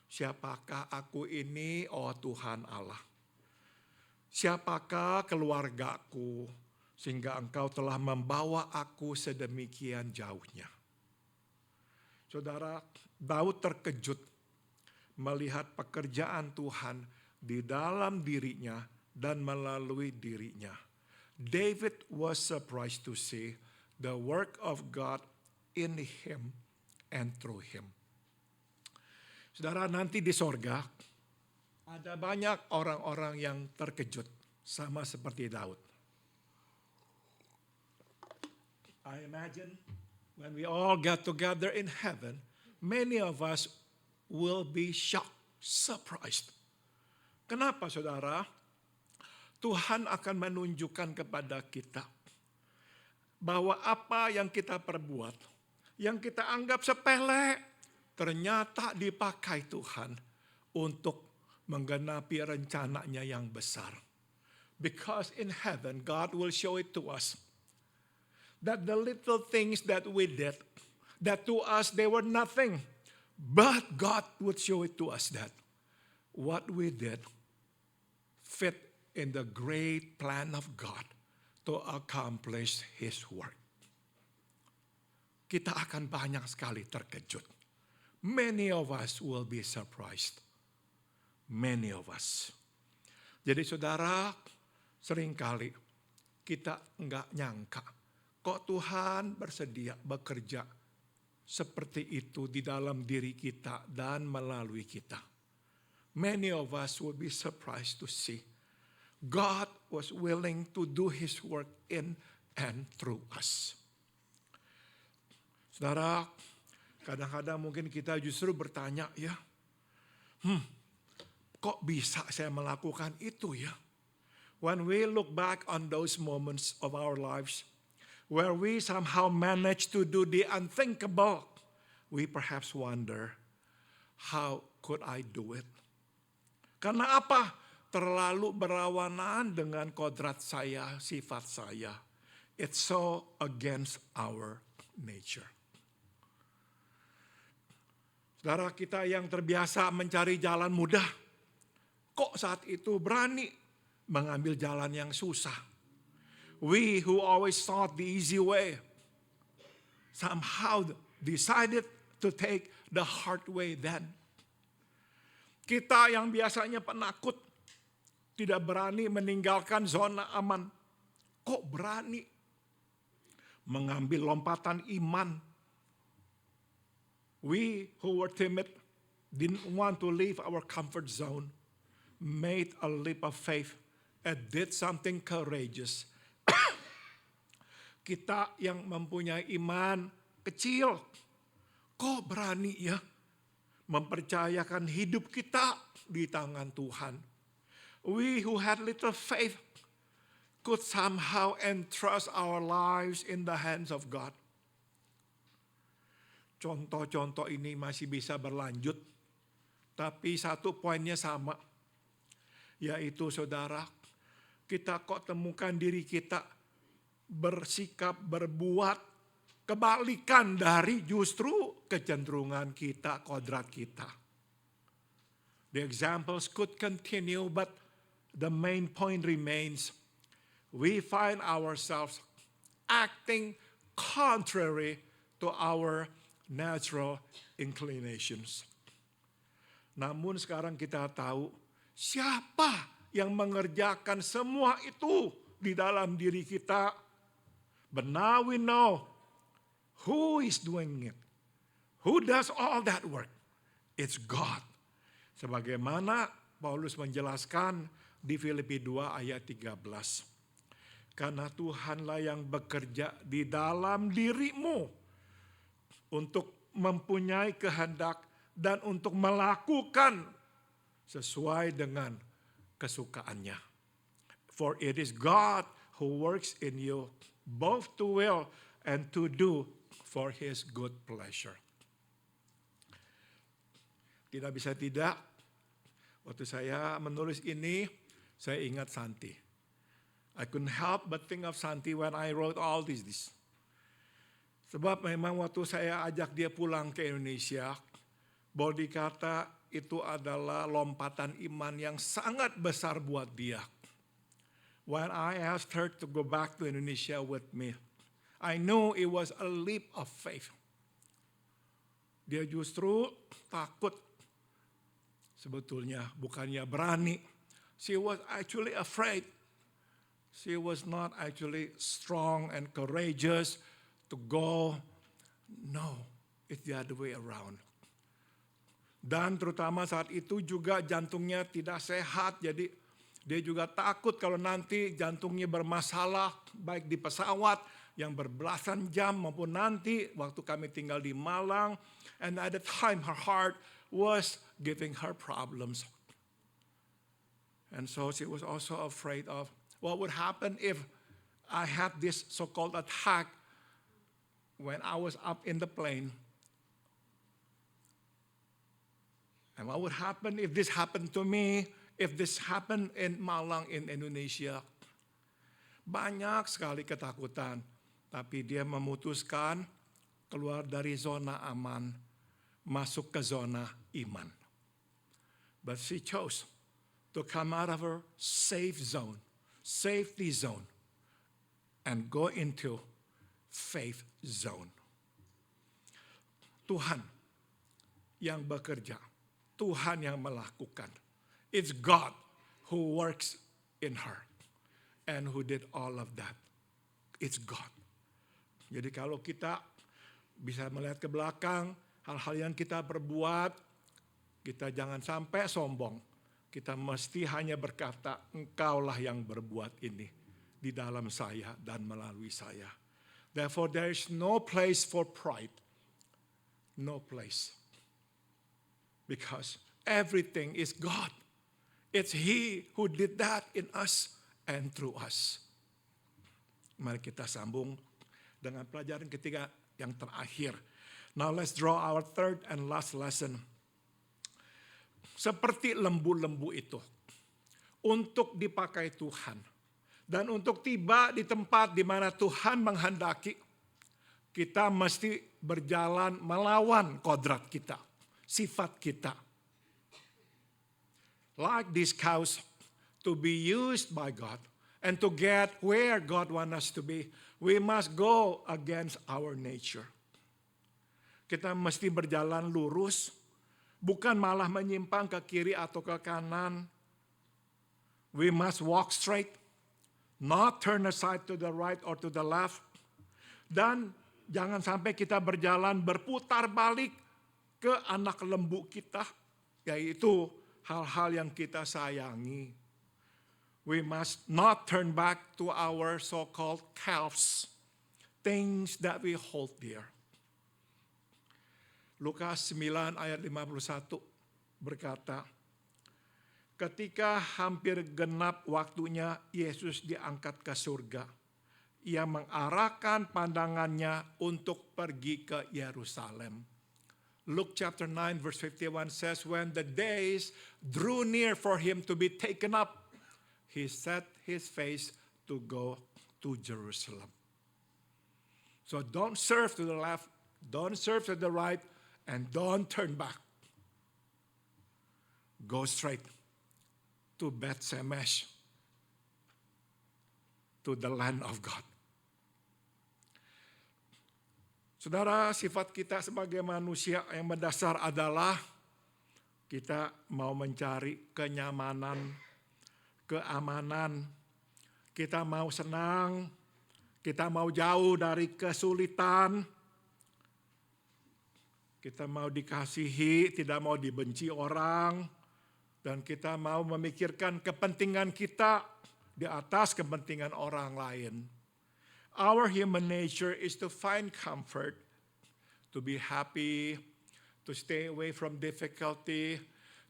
siapakah aku ini, oh Tuhan Allah? Siapakah keluargaku, sehingga Engkau telah membawa aku sedemikian jauhnya? Saudara, Daud terkejut melihat pekerjaan Tuhan di dalam dirinya dan melalui dirinya. David was surprised to see the work of God in him and through him. Saudara, nanti di sorga ada banyak orang-orang yang terkejut sama seperti Daud. I imagine when we all get together in heaven, many of us will be shocked, surprised. Kenapa saudara? Tuhan akan menunjukkan kepada kita bahwa apa yang kita perbuat, yang kita anggap sepele, ternyata dipakai Tuhan untuk menggenapi rencananya yang besar. Because in heaven, God will show it to us that the little things that we did, that to us they were nothing, but God would show it to us that what we did fit in the great plan of God to accomplish His work. Kita akan banyak sekali terkejut. Many of us will be surprised. Many of us. Jadi saudara, seringkali kita enggak nyangka kok Tuhan bersedia bekerja seperti itu di dalam diri kita dan melalui kita. Many of us will be surprised to see God was willing to do His work in and through us. Saudara, kadang-kadang mungkin kita justru bertanya ya, kok bisa saya melakukan itu ya? When we look back on those moments of our lives, where we somehow manage to do the unthinkable, we perhaps wonder, how could I do it? Karena apa? Terlalu berlawanan dengan kodrat saya, sifat saya. It's so against our nature. Saudara kita yang terbiasa mencari jalan mudah, kok saat itu berani mengambil jalan yang susah? We who always thought the easy way, somehow decided to take the hard way then. Kita yang biasanya penakut, tidak berani meninggalkan zona aman, kok berani mengambil lompatan iman? We who were timid, didn't want to leave our comfort zone, made a leap of faith and did something courageous. Kita yang mempunyai iman kecil, kok berani ya mempercayakan hidup kita di tangan Tuhan. We who had little faith could somehow entrust our lives in the hands of God. Contoh-contoh ini masih bisa berlanjut, tapi satu poinnya sama, yaitu saudara, kita kok temukan diri kita bersikap, berbuat kebalikan dari justru kecenderungan kita, kodrat kita. The examples could continue, but the main point remains, we find ourselves acting contrary to our natural inclinations. Namun sekarang kita tahu siapa yang mengerjakan semua itu di dalam diri kita. But now we know who is doing it. Who does all that work? It's God. Sebagaimana Paulus menjelaskan di Filipi 2 ayat 13. Karena Tuhanlah yang bekerja di dalam dirimu untuk mempunyai kehendak dan untuk melakukan sesuai dengan kesukaannya. For it is God who works in you both to will and to do for His good pleasure. Tidak bisa tidak, waktu saya menulis ini, saya ingat Santi. I couldn't help but think of Santi when I wrote all this. Sebab memang waktu saya ajak dia pulang ke Indonesia, Boldi kata, itu adalah lompatan iman yang sangat besar buat dia. When I asked her to go back to Indonesia with me, I knew it was a leap of faith. Dia justru takut. Sebetulnya bukannya berani. She was actually afraid. She was not actually strong and courageous to go. No, it's the other way around. Dan terutama saat itu juga jantungnya tidak sehat, jadi dia juga takut kalau nanti jantungnya bermasalah, baik di pesawat yang berbelasan jam maupun nanti waktu kami tinggal di Malang. And at the time her heart was giving her problems. And so she was also afraid of what would happen if I had this so-called attack when I was up in the plane. And what would happen if this happened to me, if this happened in Malang in Indonesia? Banyak sekali ketakutan, tapi dia memutuskan keluar dari zona aman, masuk ke zona iman. But she chose to come out of her safe zone, safety zone, and go into faith zone. Tuhan yang bekerja, Tuhan yang melakukan. It's God who works in her and who did all of that. It's God. Jadi kalau kita bisa melihat ke belakang, hal-hal yang kita perbuat, kita jangan sampai sombong. Kita mesti hanya berkata, Engkaulah yang berbuat ini di dalam saya dan melalui saya. Therefore, there is no place for pride. No place. Because everything is God. It's He who did that in us and through us. Mari kita sambung dengan pelajaran ketiga yang terakhir. Now let's draw our third and last lesson. Seperti lembu-lembu itu, untuk dipakai Tuhan, dan untuk tiba di tempat di mana Tuhan menghendaki, kita mesti berjalan melawan kodrat kita, sifat kita. Like these cows, to be used by God and to get where God wants us to be, we must go against our nature. Kita mesti berjalan lurus, bukan malah menyimpang ke kiri atau ke kanan. We must walk straight, not turn aside to the right or to the left. Dan jangan sampai kita berjalan berputar balik ke anak lembu kita, yaitu hal-hal yang kita sayangi. We must not turn back to our so-called calves, things that we hold dear. Lukas 9 ayat 51 berkata, ketika hampir genap waktunya Yesus diangkat ke surga, ia mengarahkan pandangannya untuk pergi ke Yerusalem. Luke chapter 9 verse 51 says, when the days drew near for him to be taken up, he set his face to go to Jerusalem. So don't serve to the left, don't serve to the right, and don't turn back. Go straight to Beth Shemesh, to the land of God. Saudara, sifat kita sebagai manusia yang mendasar adalah kita mau mencari kenyamanan, keamanan, kita mau senang, kita mau jauh dari kesulitan, kita mau dikasihi, tidak mau dibenci orang, dan kita mau memikirkan kepentingan kita di atas kepentingan orang lain. Our human nature is to find comfort, to be happy, to stay away from difficulty,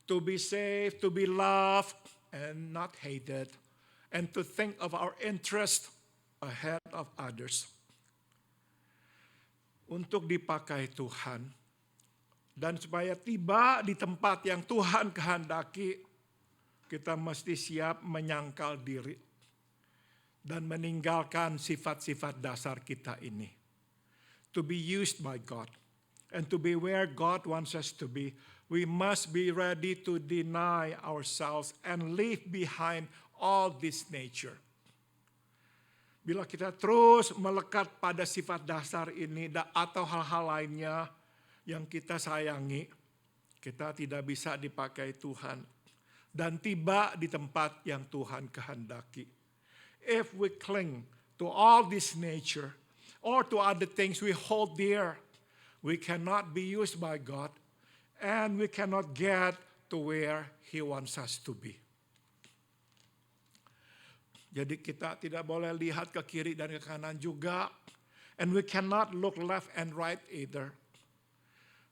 to be safe, to be loved and not hated, and to think of our interest ahead of others. Untuk dipakai Tuhan, dan supaya tiba di tempat yang Tuhan kehendaki, kita mesti siap menyangkal diri dan meninggalkan sifat-sifat dasar kita ini. To be used by God and to be where God wants us to be, we must be ready to deny ourselves and leave behind all this nature. Bila kita terus melekat pada sifat dasar ini atau hal-hal lainnya yang kita sayangi, kita tidak bisa dipakai Tuhan dan tiba di tempat yang Tuhan kehendaki. If we cling to all this nature or to other things we hold dear, we cannot be used by God and we cannot get to where He wants us to be. Jadi kita tidak boleh lihat ke kiri dan ke kanan juga. And we cannot look left and right either.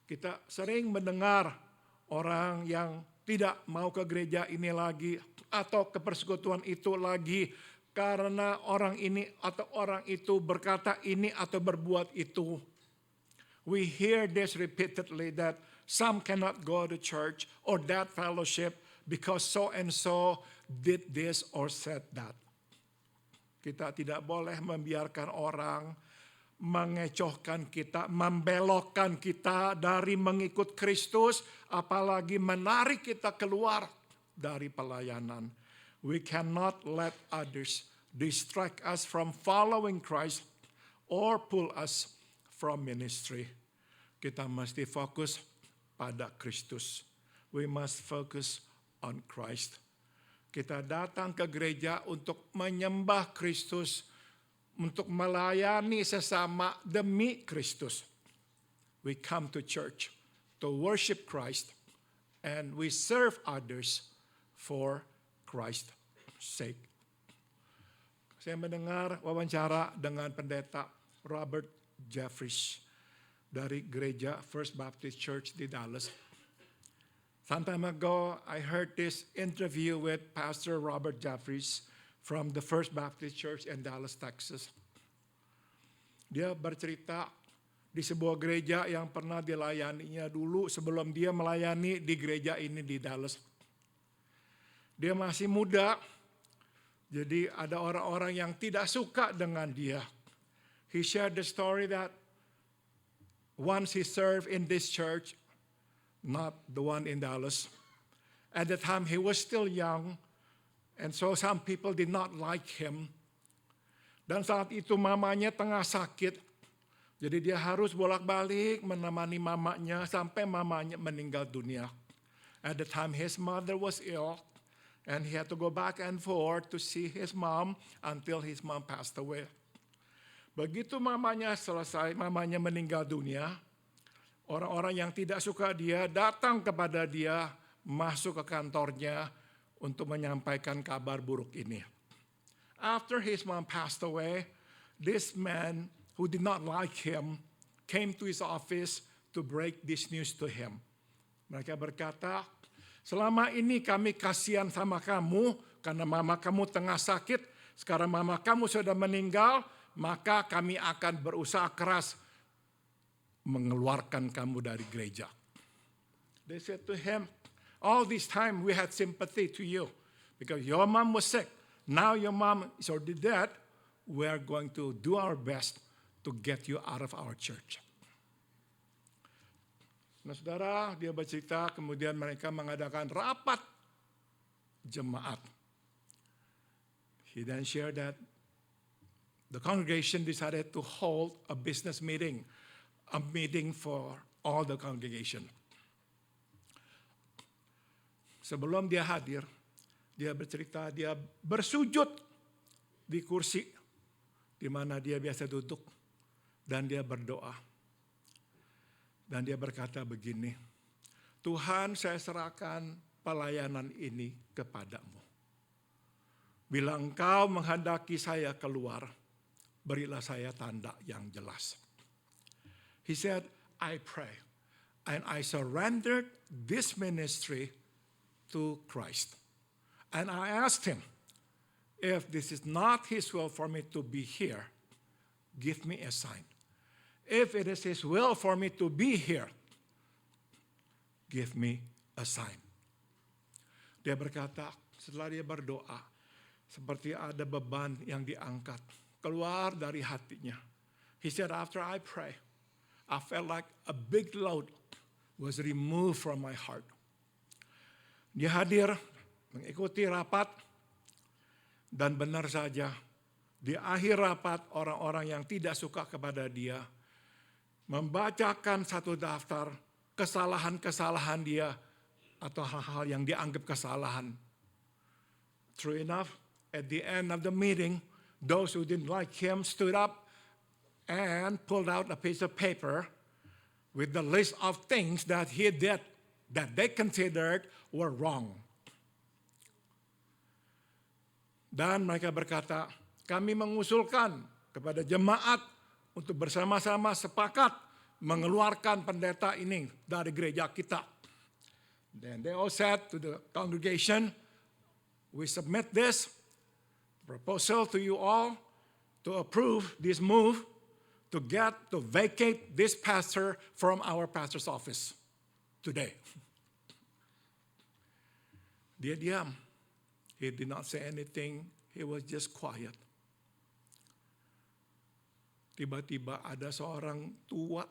Kita sering mendengar orang yang tidak mau ke gereja ini lagi atau ke persekutuan itu lagi karena orang ini atau orang itu berkata ini atau berbuat itu. We hear this repeatedly that some cannot go to church or that fellowship because so and so did this or said that. Kita tidak boleh membiarkan orang mengecohkan kita, membelokkan kita dari mengikut Kristus, apalagi menarik kita keluar dari pelayanan. We cannot let others distract us from following Christ or pull us from ministry. Kita mesti fokus pada Kristus. We must focus on Christ. Kita datang ke gereja untuk menyembah Kristus, untuk melayani sesama demi Kristus. We come to church to worship Christ and we serve others for Christ's sake. Saya mendengar wawancara dengan pendeta Robert Jeffries dari gereja First Baptist Church di Dallas. Some time ago, I heard this interview with Pastor Robert Jeffries from the First Baptist Church in Dallas, Texas. Dia bercerita di sebuah gereja yang pernah dilayaninya dulu sebelum dia melayani di gereja ini di Dallas. Dia masih muda, jadi ada orang-orang yang tidak suka dengan dia. He shared the story that once he served in this church, not the one in Dallas. At the time he was still young, and so some people did not like him. Dan saat itu mamanya tengah sakit, jadi dia harus bolak-balik menemani mamanya sampai mamanya meninggal dunia. At the time his mother was ill, and he had to go back and forth to see his mom until his mom passed away. Begitu mamanya selesai, mamanya meninggal dunia, orang-orang yang tidak suka dia datang kepada dia, masuk ke kantornya untuk menyampaikan kabar buruk ini. After his mom passed away, this man who did not like him came to his office to break this news to him. Mereka berkata, selama ini kami kasihan sama kamu karena mama kamu tengah sakit, sekarang mama kamu sudah meninggal, maka kami akan berusaha keras mengeluarkan kamu dari gereja. They said to him, all this time we had sympathy to you because your mom was sick. Now your mom is already dead. We are going to do our best to get you out of our church. Nah saudara, dia bercerita kemudian mereka mengadakan rapat jemaat. He then shared that the congregation decided to hold a business meeting. A meeting for all the congregation. Sebelum dia hadir, dia bercerita dia bersujud di kursi di mana dia biasa duduk dan dia berdoa. Dan dia berkata begini, Tuhan, saya serahkan pelayanan ini kepadamu. Bila Engkau menghendaki saya keluar, berilah saya tanda yang jelas. He said, I pray, and I surrendered this ministry to Christ. And I asked him, if this is not his will for me to be here, give me a sign. If it is his will for me to be here, give me a sign. Dia berkata, setelah dia berdoa, seperti ada beban yang diangkat, keluar dari hatinya. He said, after I pray, I felt like a big load was removed from my heart. Dia hadir mengikuti rapat, dan benar saja di akhir rapat orang-orang yang tidak suka kepada dia membacakan satu daftar kesalahan-kesalahan dia atau hal-hal yang dianggap kesalahan. True enough, at the end of the meeting, those who didn't like him stood up and pulled out a piece of paper with the list of things that he did that they considered were wrong. Dan mereka berkata, kami mengusulkan kepada jemaat untuk bersama-sama sepakat mengeluarkan pendeta ini dari gereja kita. Then they all said to the congregation, we submit this proposal to you all to approve this move to vacate this pastor from our pastor's office today. Dia diam. He did not say anything. He was just quiet. Tiba-tiba ada seorang tua,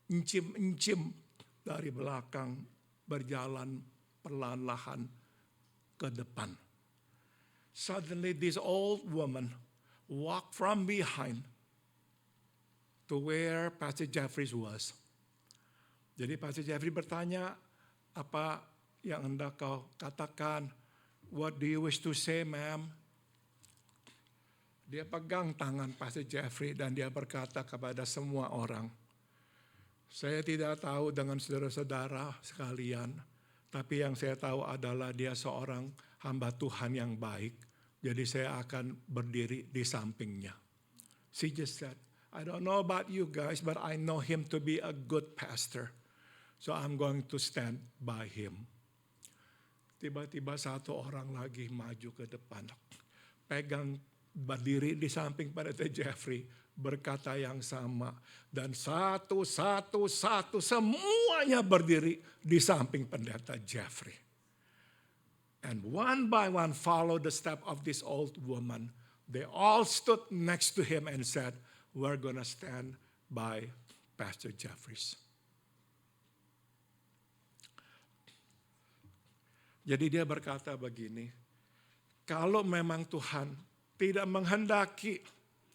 encim-encim dari belakang berjalan perlahan-lahan ke depan. Suddenly this old woman walked from behind to where Pastor Jeffries was. Jadi Pastor Jeffries bertanya, apa yang hendak kau katakan? What do you wish to say, ma'am? Dia pegang tangan Pastor Jeffrey dan dia berkata kepada semua orang, saya tidak tahu dengan saudara-saudara sekalian, tapi yang saya tahu adalah dia seorang hamba Tuhan yang baik, jadi saya akan berdiri di sampingnya. She just said, I don't know about you guys, but I know him to be a good pastor, so I'm going to stand by him. Tiba-tiba satu orang lagi maju ke depan, pegang berdiri di samping Pendeta Jeffrey, berkata yang sama. Dan satu semuanya berdiri di samping Pendeta Jeffrey. And one by one followed the step of this old woman. They all stood next to him and said, we're gonna stand by Pastor Jeffries. Jadi dia berkata begini, kalau memang Tuhan tidak menghendaki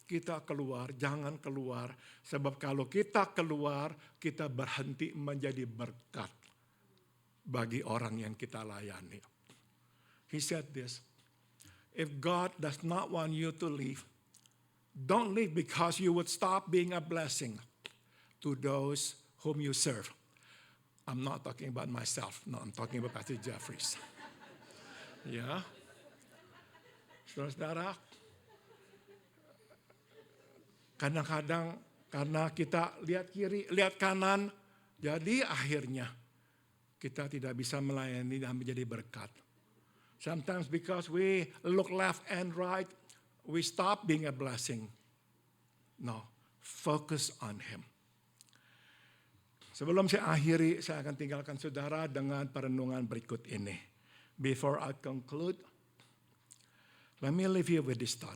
kita keluar, jangan keluar. Sebab kalau kita keluar, kita berhenti menjadi berkat bagi orang yang kita layani. He said this, if God does not want you to leave, don't leave because you would stop being a blessing to those whom you serve. I'm not talking about myself. No, I'm talking about Pastor Jeffries. Ya, saudara-saudara, kadang-kadang karena kita lihat kiri, lihat kanan, jadi akhirnya kita tidak bisa melayani dan menjadi berkat. Sometimes because we look left and right, we stop being a blessing. No, focus on Him. Sebelum saya akhiri, saya akan tinggalkan saudara dengan perenungan berikut ini. Before I conclude, let me leave you with this thought.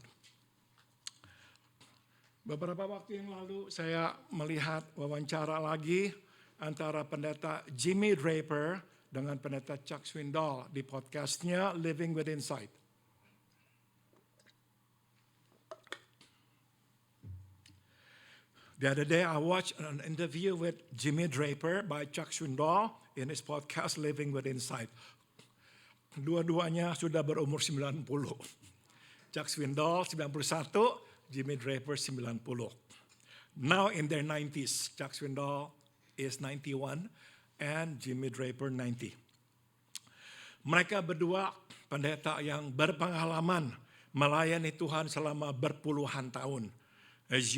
Beberapa waktu yang lalu saya melihat wawancara lagi antara pendeta Jimmy Draper dengan pendeta Chuck Swindoll di podcastnya Living with Insight. The other day I watched an interview with Jimmy Draper by Chuck Swindoll in his podcast Living with Insight. Dua-duanya sudah berumur 90. Chuck Swindoll 91, Jimmy Draper 90. Now in their 90s, Chuck Swindoll is 91 and Jimmy Draper 90. Mereka berdua pendeta yang berpengalaman melayani Tuhan selama berpuluhan tahun. As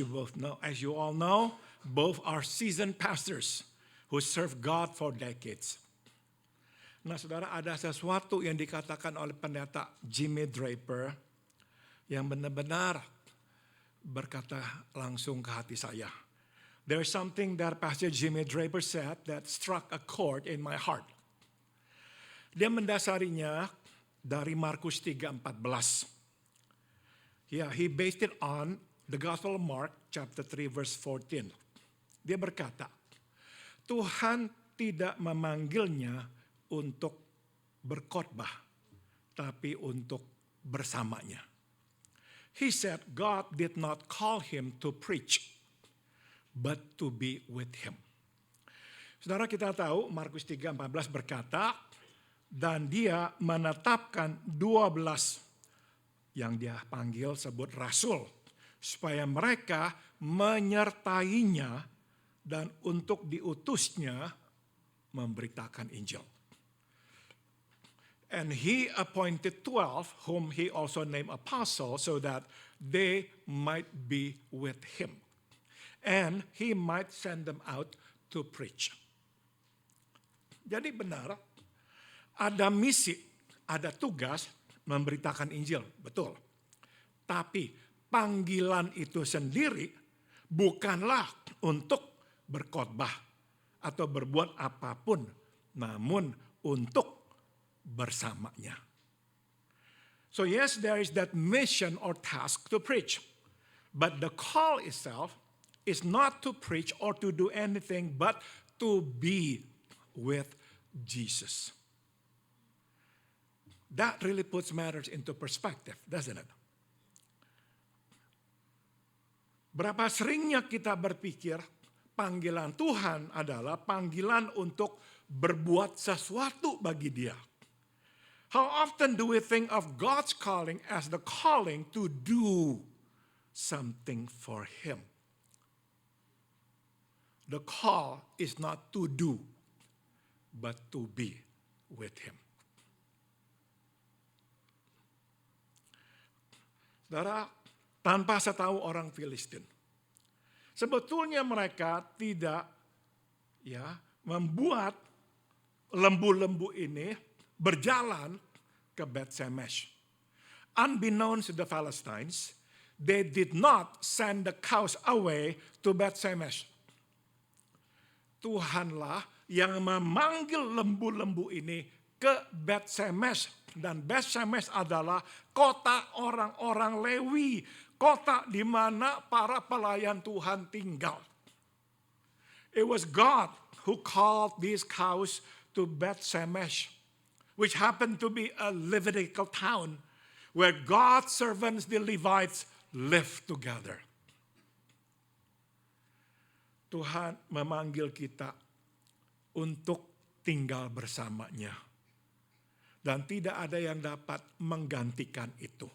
you all know, both are seasoned pastors who serve God for decades. Nah, saudara, ada sesuatu yang dikatakan oleh pendeta Jimmy Draper yang benar-benar berkata langsung ke hati saya. There's something that Pastor Jimmy Draper said that struck a chord in my heart. Dia mendasarinya dari Markus 3:14. Yeah, he based it on the Gospel of Mark, chapter 3, verse 14. Dia berkata, Tuhan tidak memanggilnya untuk berkhotbah, tapi untuk bersamanya. He said God did not call him to preach, but to be with him. Saudara, kita tahu Markus 3:14 berkata, dan dia menetapkan 12 yang dia panggil sebut rasul, supaya mereka menyertainya dan untuk diutusnya memberitakan Injil. And he appointed 12, whom he also named apostles, so that they might be with him. And he might send them out to preach. Jadi benar, ada misi, ada tugas memberitakan Injil, betul. Tapi panggilan itu sendiri bukanlah untuk berkhotbah atau berbuat apapun, namun untuk bersamanya. So yes, there is that mission or task to preach. But the call itself is not to preach or to do anything but to be with Jesus. That really puts matters into perspective, doesn't it? Berapa seringnya kita berpikir panggilan Tuhan adalah panggilan untuk berbuat sesuatu bagi Dia. How often do we think of God's calling as the calling to do something for Him? The call is not to do, but to be with Him. Saudara, tanpa setahu orang Filistin, sebetulnya mereka tidak membuat lembu-lembu ini berjalan ke Bet-Shemesh. Unbeknownst to the Philistines, they did not send the cows away to Bet-Shemesh. Tuhanlah yang memanggil lembu-lembu ini ke Bet-Shemesh. Dan Bet-Shemesh adalah kota orang-orang Lewi. Kota di mana para pelayan Tuhan tinggal. It was God who called these cows to Bet-Shemesh, which happened to be a Levitical town where God's servants, the Levites, lived together. Tuhan memanggil kita untuk tinggal bersamanya. Dan tidak ada yang dapat menggantikan itu.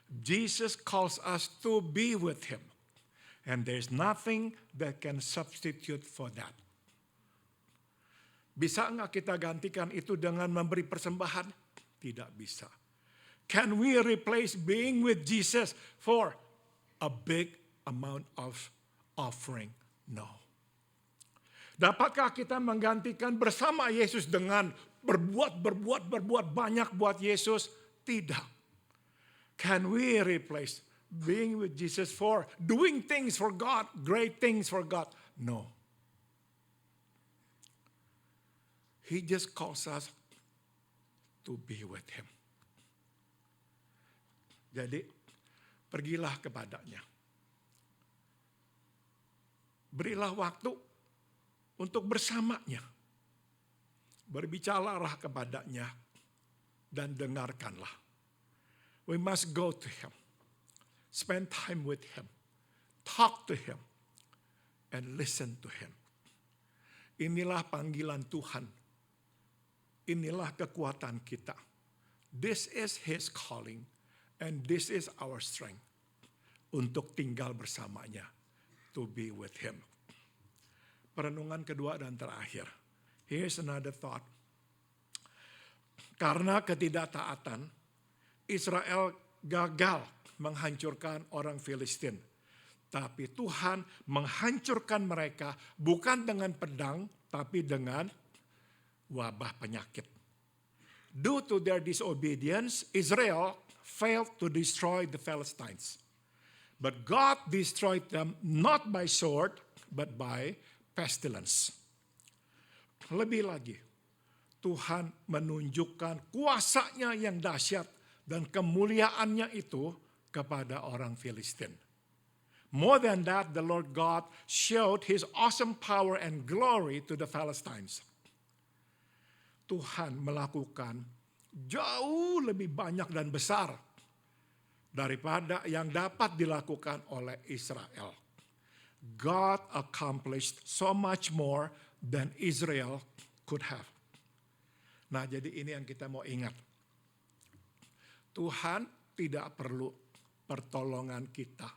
Jesus calls us to be with Him. And there's nothing that can substitute for that. Bisa nggak kita gantikan itu dengan memberi persembahan? Tidak bisa. Can we replace being with Jesus for a big amount of offering? No. Dapatkah kita menggantikan bersama Yesus dengan berbuat banyak buat Yesus? Tidak. Can we replace being with Jesus for doing things for God, great things for God? No. He just calls us to be with Him. Jadi, pergilah kepadanya. Berilah waktu untuk bersamanya. Berbicaralah kepadanya dan dengarkanlah. We must go to Him. Spend time with Him. Talk to Him. And listen to Him. Inilah panggilan Tuhan. Inilah kekuatan kita. This is His calling. And this is our strength. Untuk tinggal bersamanya. To be with Him. Perenungan kedua dan terakhir. Here's another thought. Karena ketidaktaatan, Israel gagal menghancurkan orang Filistin. Tapi Tuhan menghancurkan mereka bukan dengan pedang, tapi dengan wabah penyakit. Due to their disobedience, Israel failed to destroy the Philistines. But God destroyed them not by sword, but by pestilence. Lebih lagi, Tuhan menunjukkan kuasanya yang dahsyat dan kemuliaannya itu kepada orang Filistin. More than that, the Lord God showed his awesome power and glory to the Philistines. Tuhan melakukan jauh lebih banyak dan besar daripada yang dapat dilakukan oleh Israel. God accomplished so much more than Israel could have. Nah, jadi ini yang kita mau ingat. Tuhan tidak perlu pertolongan kita,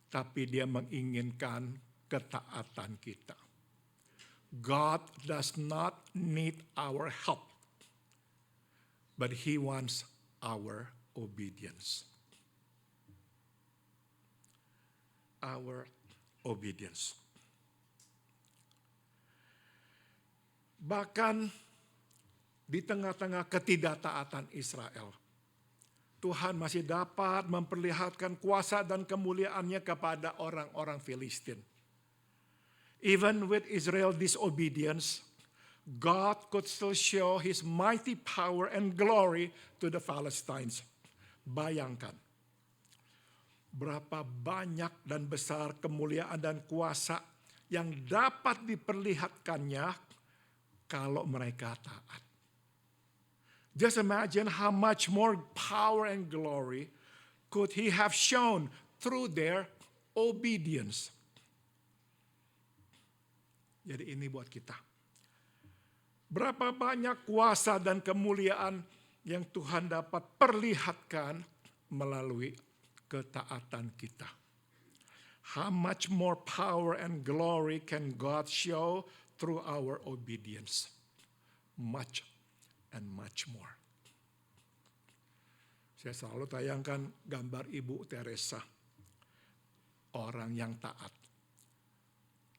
tapi Dia menginginkan ketaatan kita. God does not need our help, but He wants our obedience. Our obedience. Bahkan di tengah-tengah ketidaktaatan Israel, Tuhan masih dapat memperlihatkan kuasa dan kemuliaannya kepada orang-orang Filistin. Even with Israel's disobedience, God could still show His mighty power and glory to the Philistines. Bayangkan, berapa banyak dan besar kemuliaan dan kuasa yang dapat diperlihatkannya kalau mereka taat. Just imagine how much more power and glory could He have shown through their obedience. Jadi ini buat kita. Berapa banyak kuasa dan kemuliaan yang Tuhan dapat perlihatkan melalui ketaatan kita. How much more power and glory can God show through our obedience? Much and much more. Saya selalu tayangkan gambar Ibu Teresa. Orang yang taat.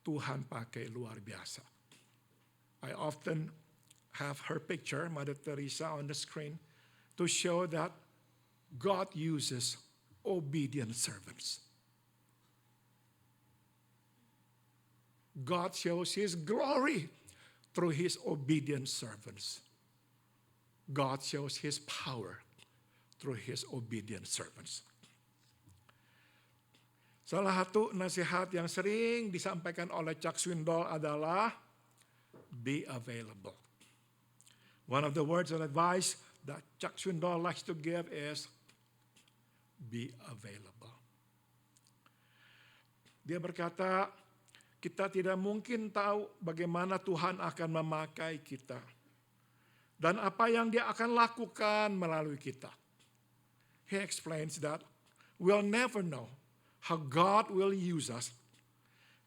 Tuhan pakai luar biasa. I often have her picture, Mother Teresa, on the screen to show that God uses obedient servants. God shows His glory through His obedient servants. God shows His power through His obedient servants. Salah satu nasihat yang sering disampaikan oleh Chuck Swindoll adalah be available. One of the words of advice that Chuck Swindoll likes to give is be available. Dia berkata, kita tidak mungkin tahu bagaimana Tuhan akan memakai kita. Dan apa yang Dia akan lakukan melalui kita. He explains that we'll never know how God will use us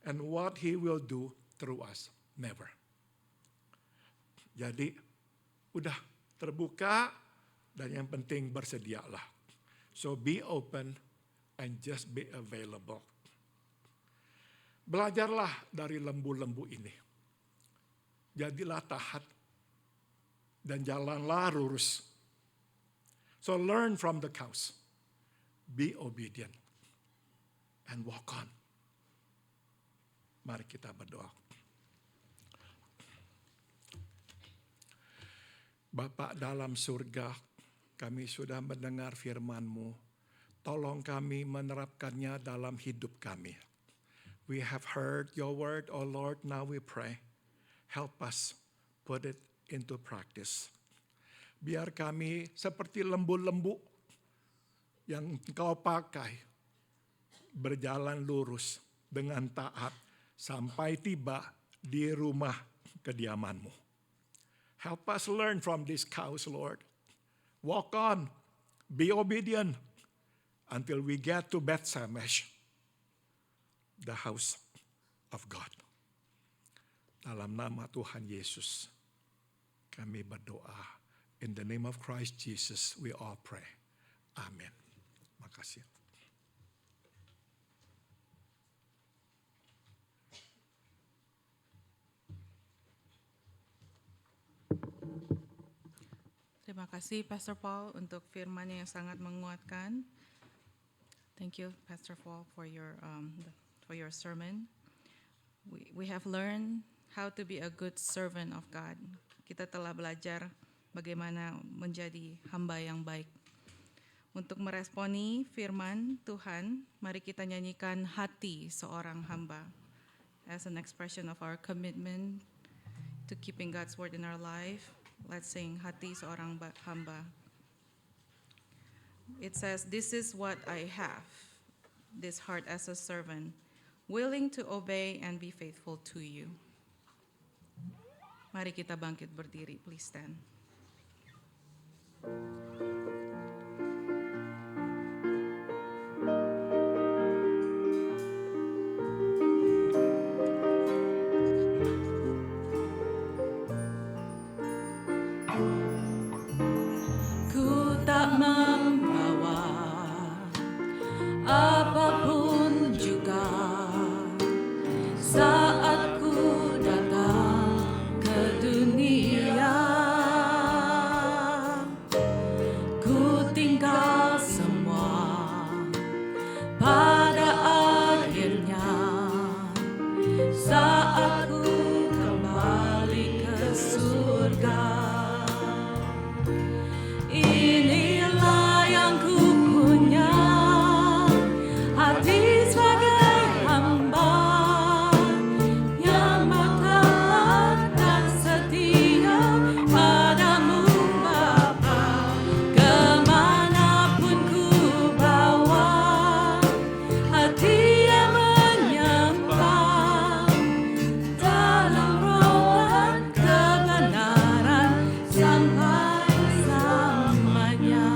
and what He will do through us. Never. Jadi, udah terbuka dan yang penting bersedialah. So be open and just be available. Belajarlah dari lembu-lembu ini. Jadilah taat dan jalanlah lurus. So learn from the cows. Be obedient. And walk on. Mari kita berdoa. Bapa dalam surga, kami sudah mendengar firman-Mu. Tolong kami menerapkannya dalam hidup kami. We have heard your word, O Lord, now we pray. Help us put it into practice. Biar kami seperti lembu-lembu yang Engkau pakai, berjalan lurus dengan taat sampai tiba di rumah kediaman-Mu. Help us learn from these cows, Lord. Walk on, be obedient until we get to Beth Shemesh, the house of God. Dalam nama Tuhan Yesus, kami berdoa. In the name of Christ Jesus, we all pray. Amen. Makasih. Terima kasih Pastor Paul untuk firman-Nya yang sangat menguatkan. Thank you Pastor Paul for your sermon. We have learned how to be a good servant of God. Kita telah belajar bagaimana menjadi hamba yang baik. Untuk meresponi firman Tuhan, mari kita nyanyikan hati seorang hamba as an expression of our commitment to keeping God's word in our life. Let's sing hati seorang hamba. It says, "This is what I have, this heart as a servant, willing to obey and be faithful to you." Mari kita bangkit berdiri, please stand. Ku tak membawa apapun juga saat ku datang ke dunia. Ku tinggal semua pada akhirnya saat ku kembali ke surga. Inilah yang ku punya, hati sebagai hamba yang bertaat dan setia padamu Bapa. Kemanapun ku bawa, hati yang menyembah dalam roh dan kebenaran sampai selamanya.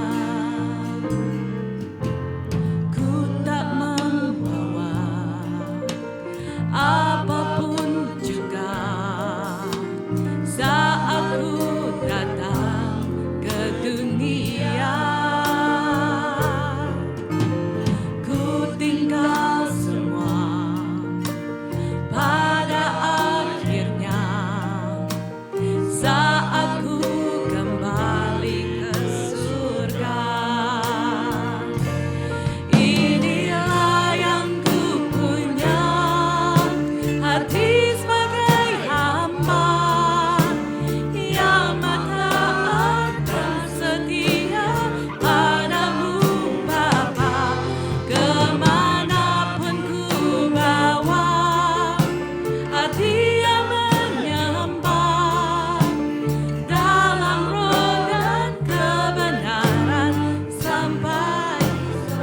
Ku tak membawa apapun juga saat ku datang ke dunia. Ku tinggal semua pada akhirnya saat ku kembali ke surga. Inilah yang ku punya, hati sebagai hamba yang taat dan setia padamu Bapa. Kemanapun ku bawa, hati yang menyembah dalam roh dan kebenaran sampai.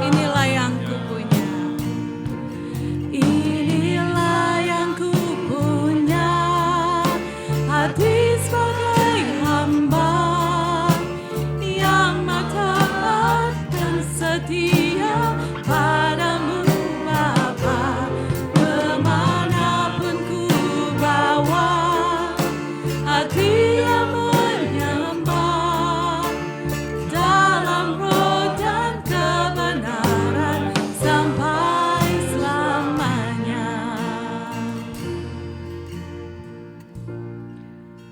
Inilah yang ku punya, inilah yang ku punya, hati sebagai hamba yang taat dan setia padamu Bapa. Kemanapun ku bawa, hati yang menyembah dalam roh dan kebenaran sampai selamanya.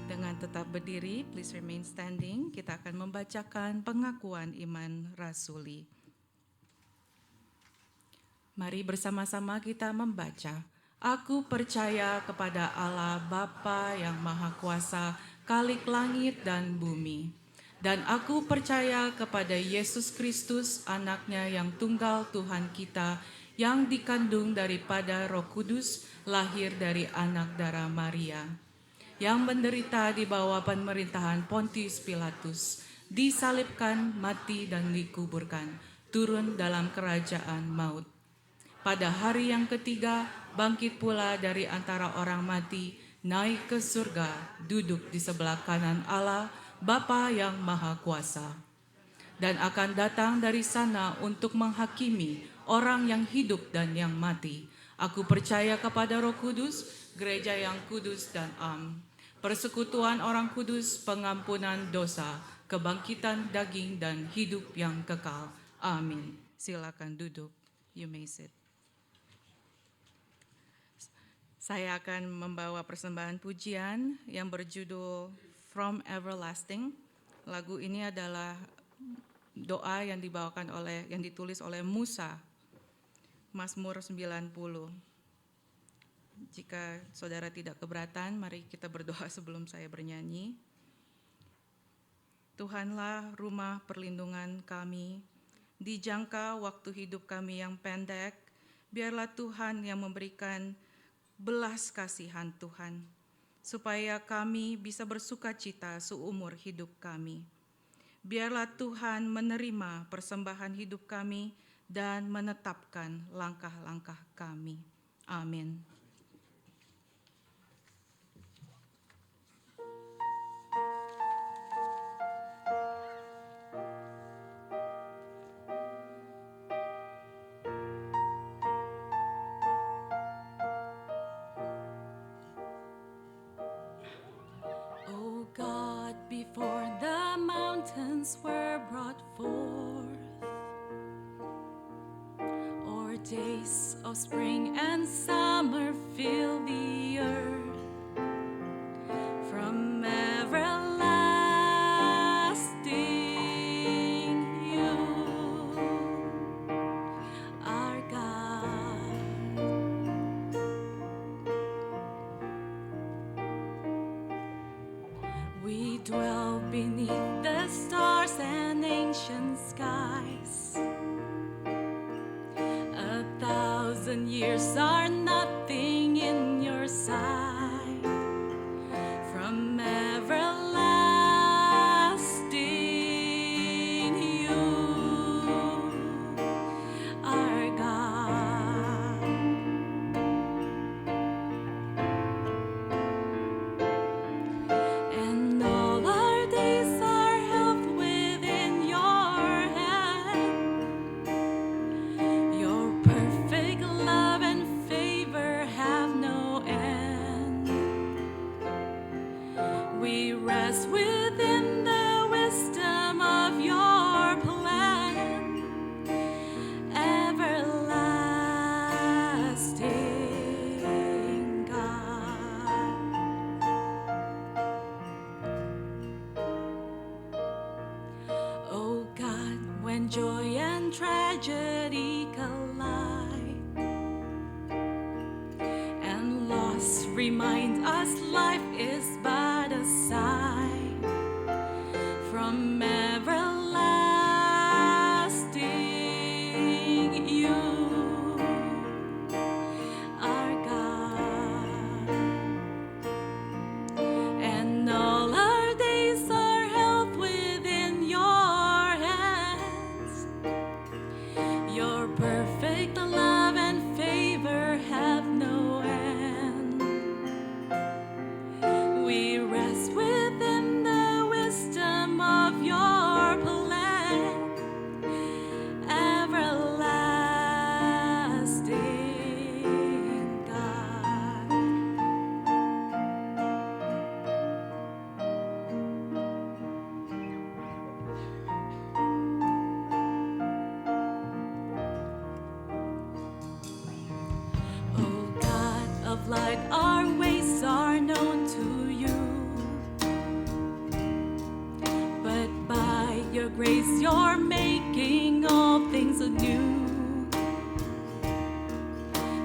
Dengan tetap berdiri, please remain standing. Kita akan membacakan pengakuan iman rasuli. Mari bersama-sama kita membaca. Aku percaya kepada Allah Bapa yang Maha Kuasa, Khalik langit dan bumi. Dan aku percaya kepada Yesus Kristus, anaknya yang tunggal Tuhan kita, yang dikandung daripada Roh Kudus, lahir dari anak darah Maria, yang menderita di bawah pemerintahan Pontius Pilatus, disalibkan, mati dan dikuburkan, turun dalam kerajaan maut. Pada hari yang ketiga, bangkit pula dari antara orang mati, naik ke surga, duduk di sebelah kanan Allah, Bapa yang Maha Kuasa. Dan akan datang dari sana untuk menghakimi orang yang hidup dan yang mati. Aku percaya kepada Roh Kudus, gereja yang kudus dan am, persekutuan orang kudus, pengampunan dosa, kebangkitan daging dan hidup yang kekal. Amin. Silakan duduk. You may sit. Saya akan membawa persembahan pujian yang berjudul From Everlasting. Lagu ini adalah doa yang ditulis oleh Musa, Mazmur 90. Jika saudara tidak keberatan, mari kita berdoa sebelum saya bernyanyi. Tuhanlah rumah perlindungan kami Di jangka waktu hidup kami yang pendek, biarlah Tuhan yang memberikan belas kasihan Tuhan, supaya kami bisa bersuka cita seumur hidup kami. Biarlah Tuhan menerima persembahan hidup kami dan menetapkan langkah-langkah kami. Amin. O God, before the mountains were brought forth, or days of spring and summer fill the earth, from everlasting you are God. We dwell beneath the stars and ancient skies. 1,000 years are nothing in your sight. From everlasting you are God. And all our days are held within your hand. Your perfect love and favor have no end. We rest within the wisdom of your plan, everlasting God. Oh God, when joy and tragedy collide, and loss remind us life is but a sigh, from everlasting you are God. And all our days are held within your hands. Your perfect love and favor have no end. We rest within the wisdom of your plan, everlasting God. O God of light, our ways are known to you. But by your grace, you're making all things anew.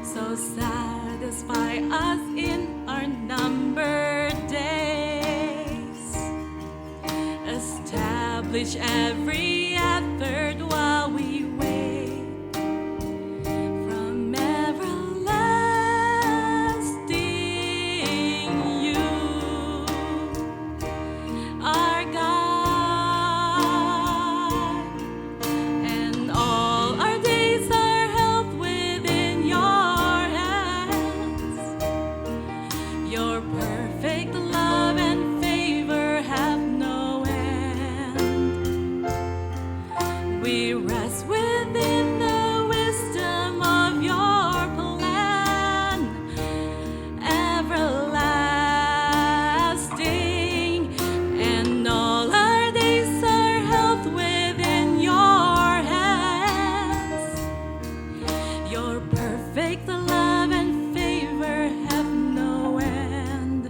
So satisfy us in our numbered days. Establish every effort while we wait. From everlasting you are God. And all our days are held within your hands. Your perfect love and favor have no end. We rest within the wisdom of your plan, everlasting. And all our days are held within your hands. Your perfect love and favor have no end.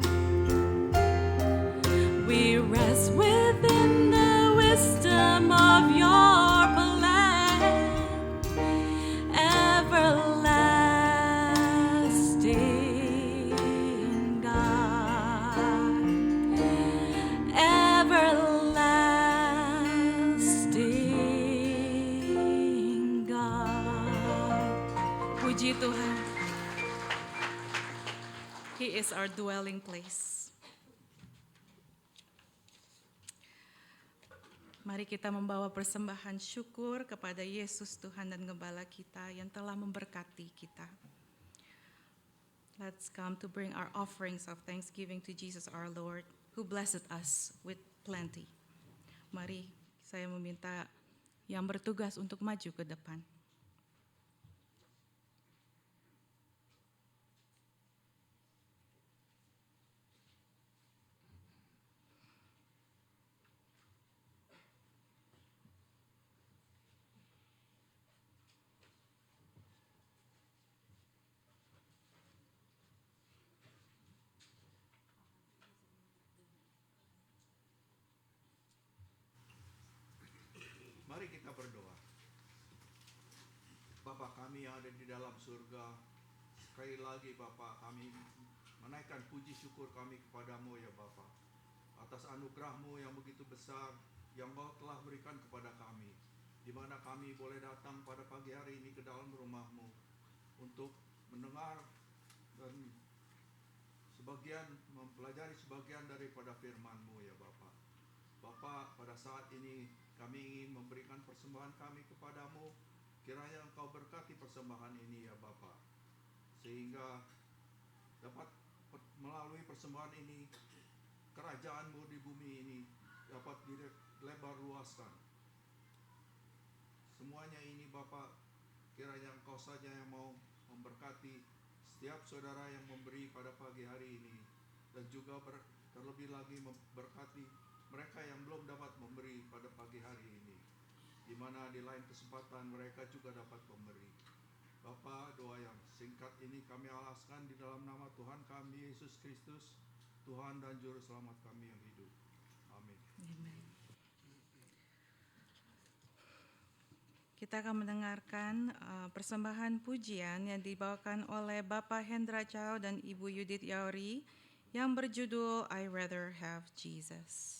is our dwelling place. Mari kita membawa persembahan syukur kepada Yesus Tuhan dan Gembala kita yang telah memberkati kita. Let's come to bring our offerings of thanksgiving to Jesus our Lord, who blessed us with plenty. Mari saya meminta yang bertugas untuk maju ke depan. Mari kita berdoa. Bapa kami yang ada di dalam surga, sekali lagi Bapa kami menaikkan puji syukur kami kepadamu ya Bapa, atas anugerah-Mu yang begitu besar yang Kau telah berikan kepada kami, di mana kami boleh datang pada pagi hari ini ke dalam rumah-Mu untuk mendengar dan mempelajari sebagian daripada firman-Mu ya Bapa. Bapa, pada saat ini kami ingin memberikan persembahan kami kepadamu. Kiranya Engkau berkati persembahan ini ya Bapa, sehingga dapat melalui persembahan ini kerajaan-Mu di bumi ini dapat dilebar luaskan. Semuanya ini Bapa, kiranya Engkau saja yang mau memberkati setiap saudara yang memberi pada pagi hari ini, dan juga terlebih lagi memberkati mereka yang belum dapat memberi pada pagi hari ini, di mana di lain kesempatan mereka juga dapat memberi. Bapa, doa yang singkat ini kami alaskan di dalam nama Tuhan kami Yesus Kristus, Tuhan dan Juru Selamat kami yang hidup. Amin. Amen. Kita akan mendengarkan persembahan pujian yang dibawakan oleh Bapak Hendra Chow dan Ibu Yudit Yauri yang berjudul I Rather Have Jesus.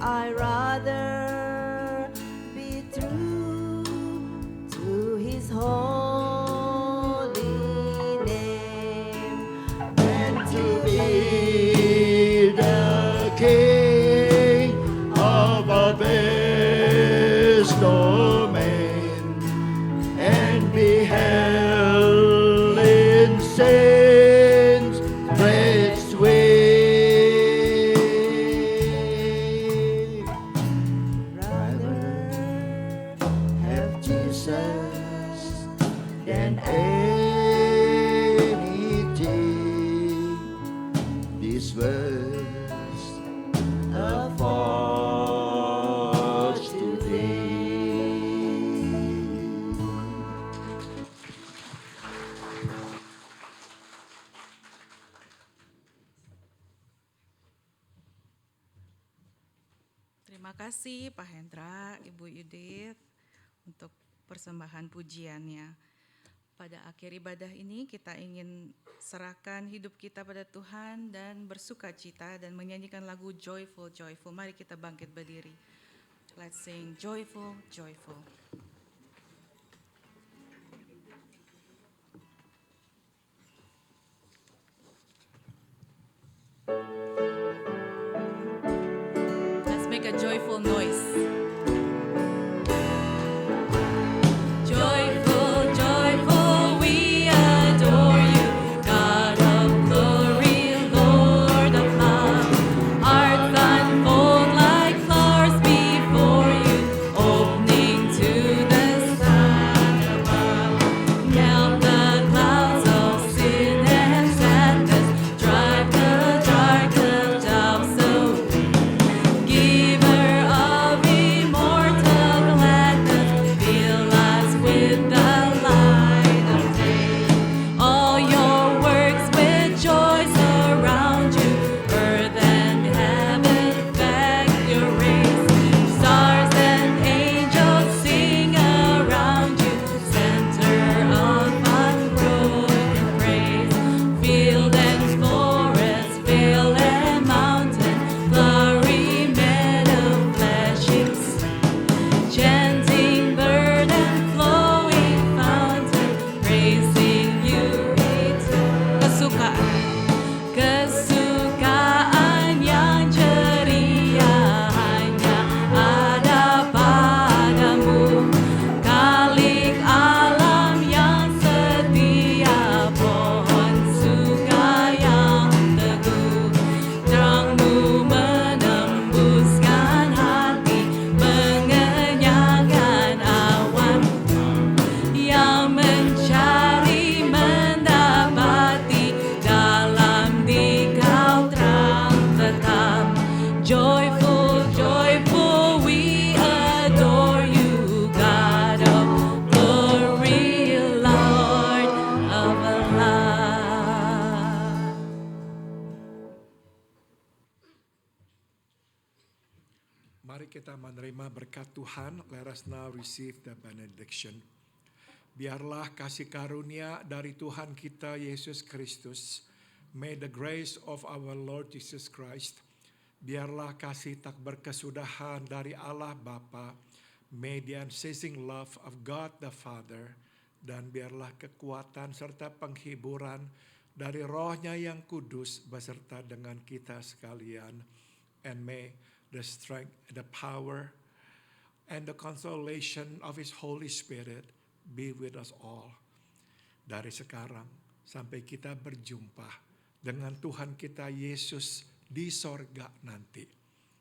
I rather be true to His holy name than to be Terima kasih Pak Hendra, Ibu Yudit untuk persembahan pujiannya. Pada akhir ibadah ini kita ingin serahkan hidup kita pada Tuhan dan bersuka cita dan menyanyikan lagu Joyful, Joyful. Mari kita bangkit berdiri. Let's sing Joyful, Joyful. Let's make a joyful noise. Joyful, joyful, we adore you, God of glory, Lord of love. Hearts unfold like flowers before you, opening to the sun above. Melt the clouds of sin and sadness, drive the dark of doubts away. Giver of immortal gladness, fill us with the light of day. All your works with joy surround you, earth and heaven beg your rays. Stars and angels sing around you, center of unbroken praise. Field and forest, vale and mountain, flowery meadow, flashing sun. Chanting bird and flowing fountain, praising you eternal. Kesukaan yang ceria hanya ada padamu. Kalik alam yang setia, pohon surga yang teguh. Terangmu menembuskan hati, mengenyangkan awan. Yang mencari mendapati, dalam dikau terang tetap. Joyful, joyful, we adore you, God of glory, Lord of love. Mari kita menerima berkat Tuhan. Let us now receive the benediction. Biarlah kasih karunia dari Tuhan kita Yesus Kristus, may the grace of our Lord Jesus Christ, biarlah kasih tak berkesudahan dari Allah Bapa, may the unceasing love of God the Father, dan biarlah kekuatan serta penghiburan dari Roh-Nya yang kudus beserta dengan kita sekalian, and may the strength, the power, and the consolation of His Holy Spirit be with us all. Dari sekarang sampai kita berjumpa dengan Tuhan kita Yesus di sorga nanti.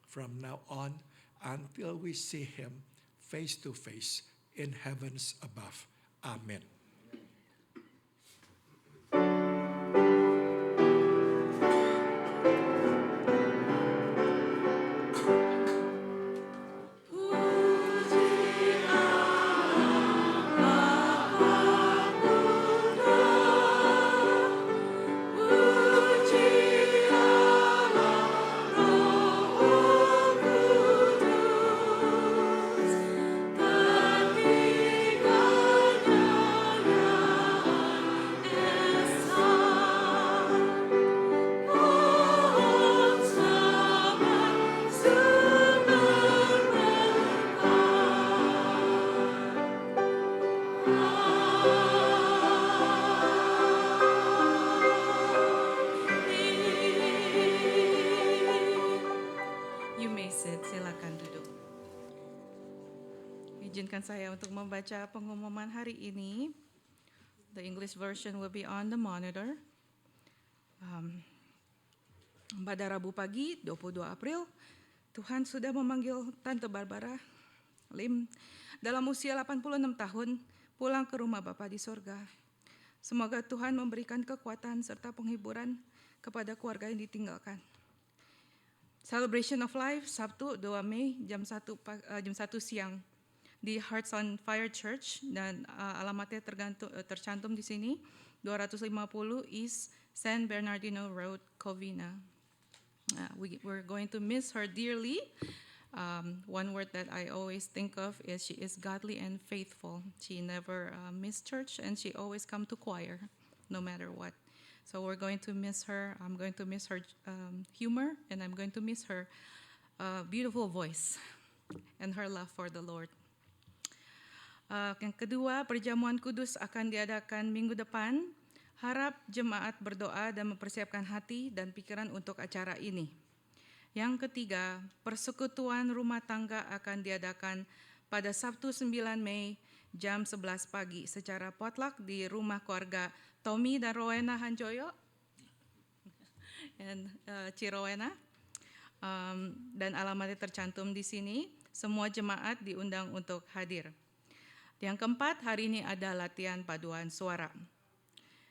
From now on until we see Him face to face in heavens above. Amen. You may sit, silakan duduk. Izinkan saya untuk membaca pengumuman hari ini. The English version will be on the monitor. Pada Rabu pagi, 22 April, Tuhan sudah memanggil Tante Barbara Lim dalam usia 86 tahun pulang ke rumah Bapa di sorga. Semoga Tuhan memberikan kekuatan serta penghiburan kepada keluarga yang ditinggalkan. Celebration of Life, Sabtu 2 Mei jam 1 siang di Hearts on Fire Church, dan alamatnya tercantum di sini, 250 East San Bernardino Road, Covina. We're going to miss her dearly. One word that I always think of is she is godly and faithful. She never missed church, and she always come to choir, no matter what. So we're going to miss her. I'm going to miss her humor, and I'm going to miss her beautiful voice and her love for the Lord. Yang kedua, perjamuan kudus akan diadakan minggu depan. Harap jemaat berdoa dan mempersiapkan hati dan pikiran untuk acara ini. Yang ketiga, persekutuan rumah tangga akan diadakan pada Sabtu 9 Mei jam 11 pagi secara potluck di rumah keluarga Tommy dan Rowena Hanjoyo and Cirowena. Dan alamatnya tercantum di sini. Semua jemaat diundang untuk hadir. Yang keempat, hari ini ada latihan paduan suara.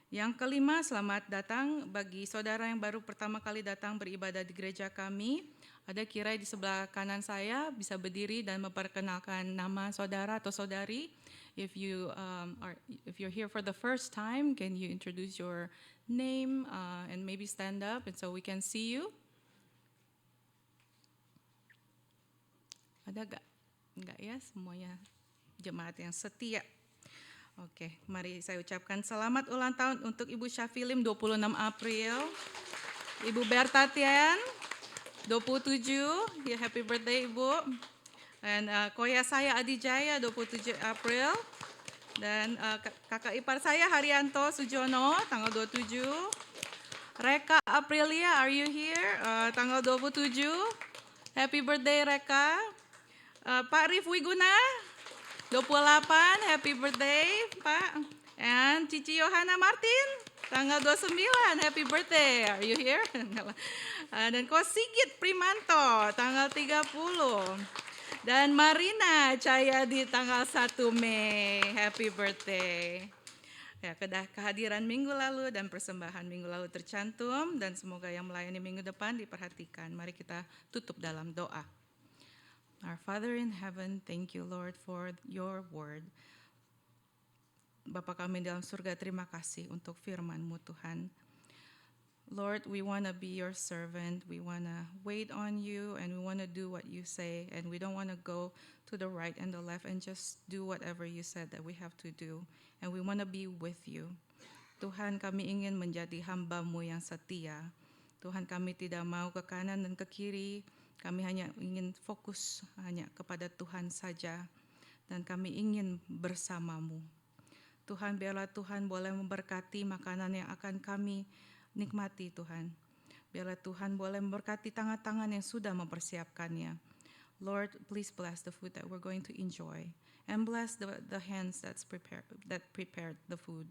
Yang kelima, selamat datang bagi saudara yang baru pertama kali datang beribadah di gereja kami. Ada kirai di sebelah kanan saya, bisa berdiri dan memperkenalkan nama saudara atau saudari. If you're here for the first time, can you introduce your name and maybe stand up and so we can see you? Ada gak? Enggak ya, semuanya jemaat yang setia. Oke, mari saya ucapkan selamat ulang tahun untuk Ibu Syafilim 26 April. Ibu Bertatian 27, ya happy birthday Ibu. Dan koya saya Adijaya 27 April. Dan kakak ipar saya Haryanto Sujono tanggal 27. Reka Aprilia, are you here? Tanggal 27. Happy birthday Reka. Pak Rif Wiguna 28, happy birthday Pak. And Cici Yohana Martin, tanggal 29, happy birthday. Are you here? Dan Ko Sigit Primanto, tanggal 30. Dan Marina Cahyadi, tanggal 1 Mei, happy birthday. Ya, kehadiran minggu lalu dan persembahan minggu lalu tercantum. Dan semoga yang melayani minggu depan diperhatikan. Mari kita tutup dalam doa. Our Father in heaven, thank you Lord for your word. Bapa kami dalam surga, terima kasih untuk firman-Mu Tuhan. Lord, we want to be your servant. We want to wait on you and we want to do what you say. And we don't want to go to the right and the left and just do whatever you said that we have to do. And we want to be with you. Tuhan, kami ingin menjadi hamba-Mu yang setia. Tuhan, kami tidak mau ke kanan dan ke kiri. Kami hanya ingin fokus hanya kepada Tuhan saja. Dan kami ingin bersama-Mu. Tuhan, biarlah Tuhan boleh memberkati makanan yang akan kami nikmati Tuhan. Biarlah Tuhan boleh memberkati tangan-tangan yang sudah mempersiapkannya. Lord, please bless the food that we're going to enjoy. And bless the hands that prepared the food.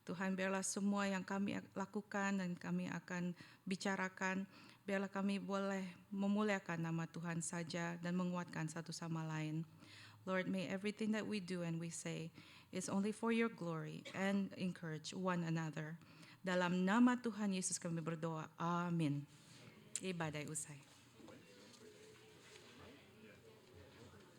Tuhan, biarlah semua yang kami lakukan dan kami akan bicarakan, biarlah kami boleh memuliakan nama Tuhan saja dan menguatkan satu sama lain. Lord, may everything that we do and we say is only for your glory and encourage one another. Dalam nama Tuhan Yesus kami berdoa. Amin. Ibadah usai.